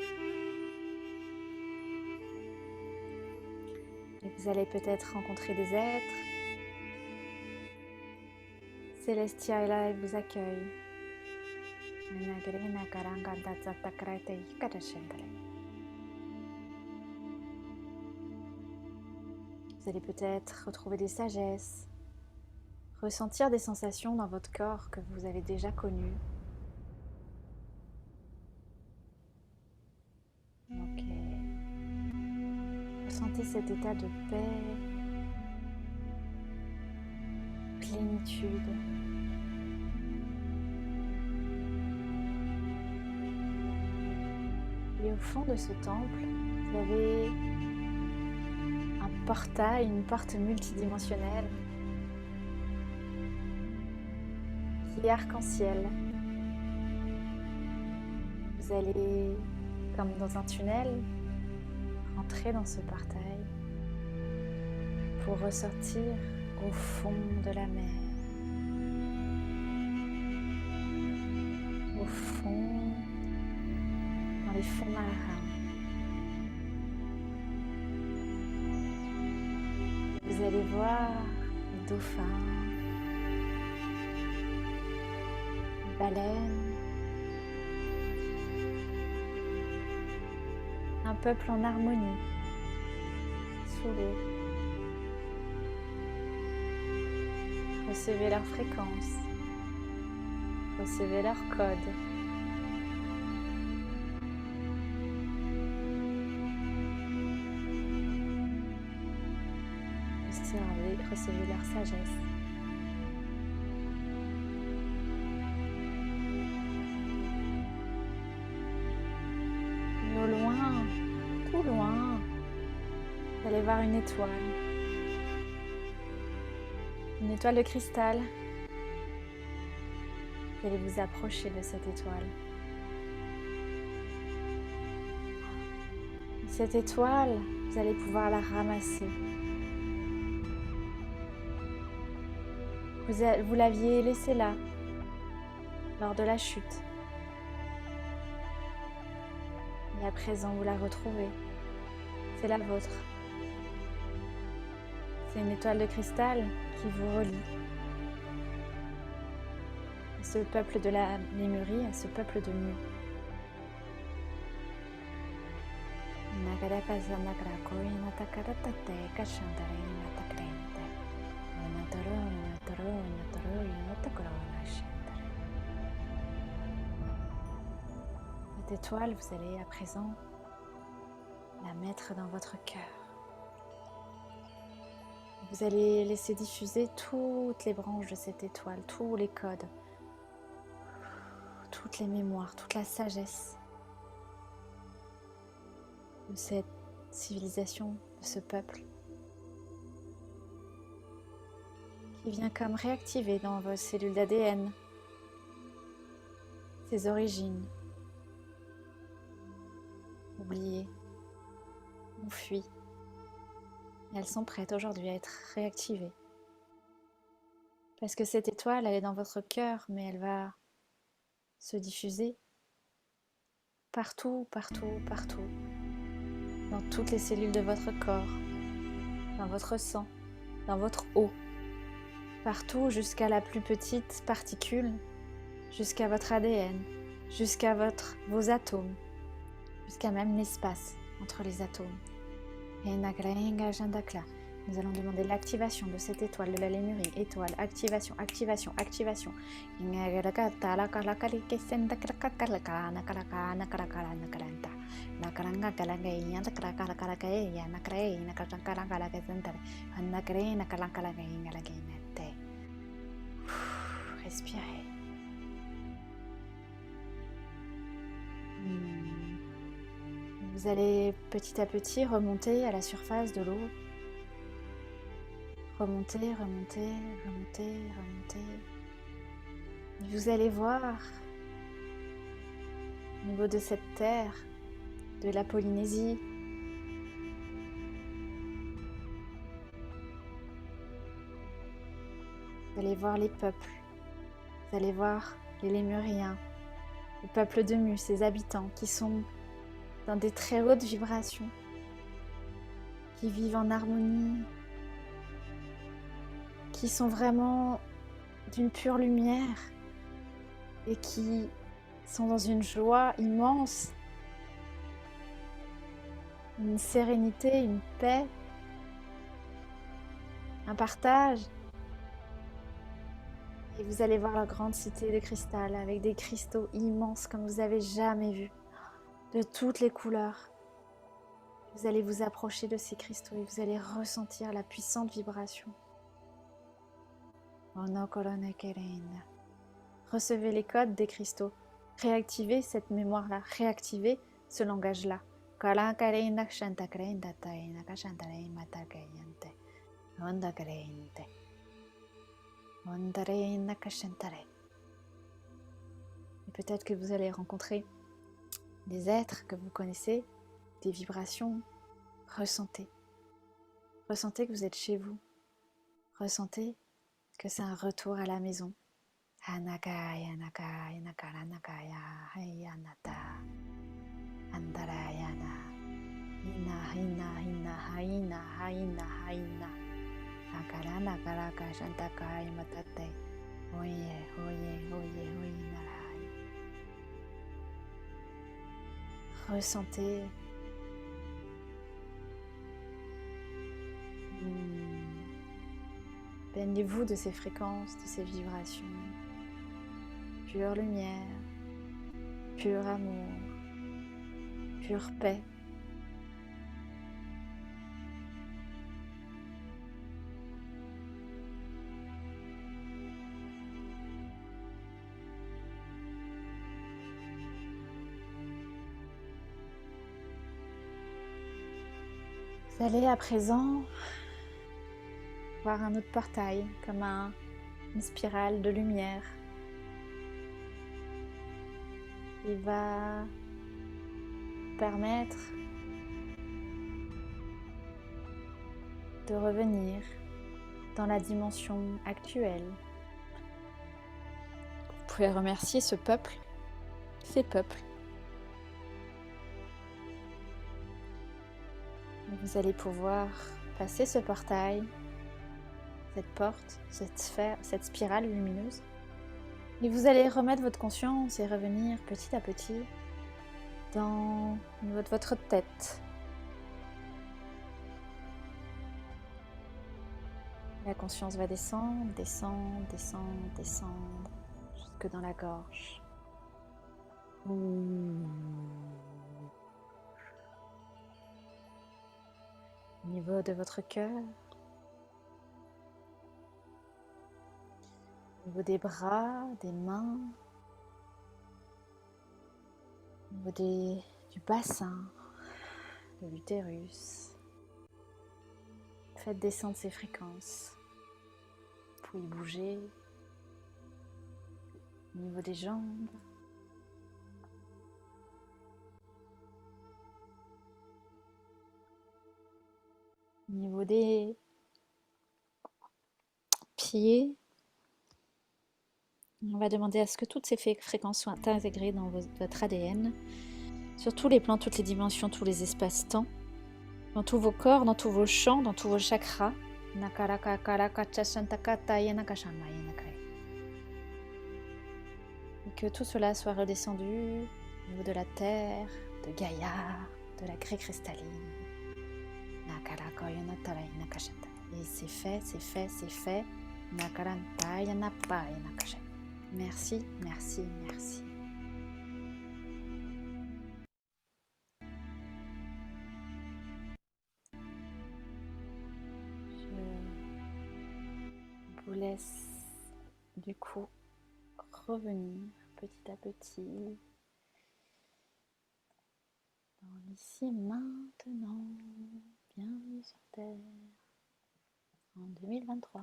Et vous allez peut-être rencontrer des êtres. Célestia est là et vous accueille. Vous allez peut-être retrouver des sagesses, ressentir des sensations dans votre corps que vous avez déjà connues. Ok. Ressentez cet état de paix, plénitude. Et au fond de ce temple, vous avez un portail, une porte multidimensionnelle qui est arc-en-ciel. Vous allez, comme dans un tunnel, rentrer dans ce portail pour ressortir au fond de la mer, au fond, dans les fonds marins. Vous allez voir les dauphins, les baleines, un peuple en harmonie, sous l'eau. Recevez leur fréquence, recevez leur code. Recevez leur sagesse. Et au loin, tout loin, vous allez voir une étoile. Une étoile de cristal. Vous allez vous approcher de cette étoile. Cette étoile, vous allez pouvoir la ramasser. Vous l'aviez laissée là, lors de la chute. Et à présent, vous la retrouvez. C'est la vôtre. C'est une étoile de cristal qui vous relie à ce peuple de la Lémurie, à ce peuple de Mu. Cette étoile, vous allez à présent la mettre dans votre cœur. Vous allez laisser diffuser toutes les branches de cette étoile, tous les codes, toutes les mémoires, toute la sagesse de cette civilisation, de ce peuple, qui vient comme réactiver dans vos cellules d'ADN ses origines, oubliées, enfuies. Et elles sont prêtes aujourd'hui à être réactivées. Parce que cette étoile, elle est dans votre cœur, mais elle va se diffuser partout, partout, partout. Dans toutes les cellules de votre corps, dans votre sang, dans votre eau. Partout jusqu'à la plus petite particule, jusqu'à votre ADN, jusqu'à vos atomes, jusqu'à même l'espace entre les atomes. Et nous allons demander l'activation de cette étoile de la Lémurie. Étoile, activation, activation, activation. Respirez. Vous allez petit à petit remonter à la surface de l'eau Remontez, remontez, remontez, remontez. Et vous allez voir, au niveau de cette terre, de la Polynésie, vous allez voir les peuples, vous allez voir les Lémuriens, le peuple de Mu, ses habitants, qui sont dans des très hautes vibrations, qui vivent en harmonie, qui sont vraiment d'une pure lumière et qui sont dans une joie immense, une sérénité, une paix, un partage. Et vous allez voir la grande cité de cristal avec des cristaux immenses comme vous n'avez jamais vu, de toutes les couleurs. Vous allez vous approcher de ces cristaux et vous allez ressentir la puissante vibration. Recevez les codes des cristaux. Réactivez cette mémoire-là, réactivez ce langage-là. Et peut-être que vous allez rencontrer des êtres que vous connaissez, des vibrations. Ressentez. Ressentez que vous êtes chez vous. Ressentez que c'est un retour à la maison. Hanakaya, nakaya, nakara, nakaya, hayanata, andarayana, hina, hina, hina, haina, haina, haina, nakara, nakara, kashantakai, matate, oye, oye, oye, oye, narai. Ressentez. Baignez-vous de ces fréquences, de ces vibrations. Pure lumière, pur amour, pure paix. Vous allez à présent voir un autre portail, comme une spirale de lumière. Il va permettre de revenir dans la dimension actuelle. Vous pouvez remercier ce peuple, ces peuples. Vous allez pouvoir passer ce portail, cette porte, cette sphère, cette spirale lumineuse. Et vous allez remettre votre conscience et revenir petit à petit dans votre tête. La conscience va descendre, descendre, descendre, descendre, jusque dans la gorge. Au niveau de votre cœur, au niveau des bras, des mains, au niveau du bassin, de l'utérus. Faites descendre ces fréquences. Vous pouvez bouger au niveau des jambes. Au niveau des pieds. On va demander à ce que toutes ces fréquences soient intégrées dans votre ADN, sur tous les plans, toutes les dimensions, tous les espaces-temps, dans tous vos corps, dans tous vos champs, dans tous vos chakras. Et que tout cela soit redescendu au niveau de la terre, de Gaïa, de la craie cristalline. Et c'est fait, c'est fait, c'est fait. Merci, merci, merci. Je vous laisse du coup revenir petit à petit dans l'ici et maintenant. Bienvenue sur Terre. en 2023.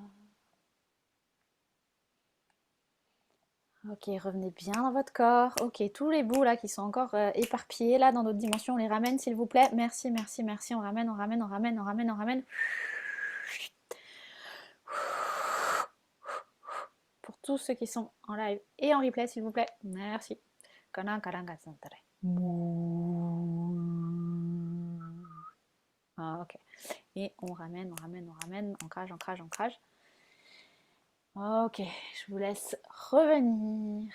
Ok, revenez bien dans votre corps. Ok, tous les bouts là qui sont encore éparpillés là dans notre dimension, on les ramène s'il vous plaît. Merci, merci, merci. On ramène, on ramène, on ramène, on ramène, on ramène. Pour tous ceux qui sont en live et en replay s'il vous plaît. Merci. Ah, ok. Et on ramène, on ramène, on ramène. Ancrage, ancrage, ancrage. Ok, je vous laisse revenir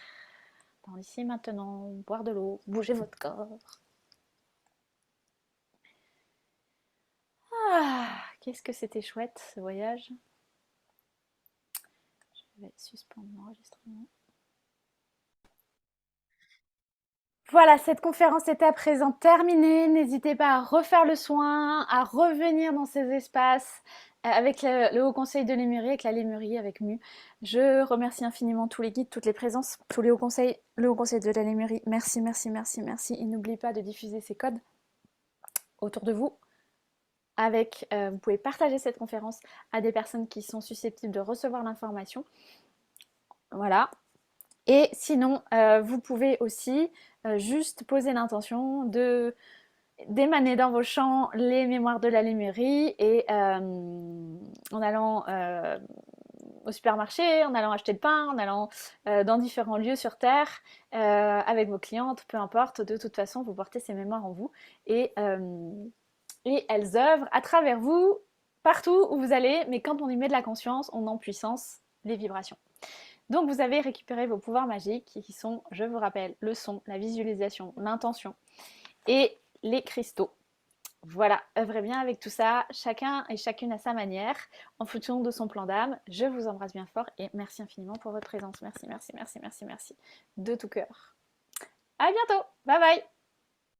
dans l'ici maintenant, boire de l'eau, bouger votre corps. Ah, qu'est-ce que c'était chouette ce voyage. Je vais suspendre l'enregistrement. Voilà, cette conférence est à présent terminée. N'hésitez pas à refaire le soin, à revenir dans ces espaces avec le Haut Conseil de Lémurie, avec la Lémurie, avec Mu. Je remercie infiniment tous les guides, toutes les présences, tous les hauts conseils, le Haut Conseil de la Lémurie. Merci, merci, merci, merci. Et n'oubliez pas de diffuser ces codes autour de vous. Vous pouvez partager cette conférence à des personnes qui sont susceptibles de recevoir l'information. Voilà. Et sinon, vous pouvez aussi juste poser l'intention d'émaner dans vos champs les mémoires de la Lémurie et en allant au supermarché, en allant acheter le pain, en allant dans différents lieux sur Terre, avec vos clientes, peu importe, de toute façon, vous portez ces mémoires en vous et elles œuvrent à travers vous, partout où vous allez, mais quand on y met de la conscience, on en puissance les vibrations. Donc vous avez récupéré vos pouvoirs magiques qui sont, je vous rappelle, le son, la visualisation, l'intention et les cristaux. Voilà, œuvrez bien avec tout ça, chacun et chacune à sa manière, en fonction de son plan d'âme. Je vous embrasse bien fort et merci infiniment pour votre présence. Merci, merci, merci, merci, merci, de tout cœur. À bientôt, bye bye.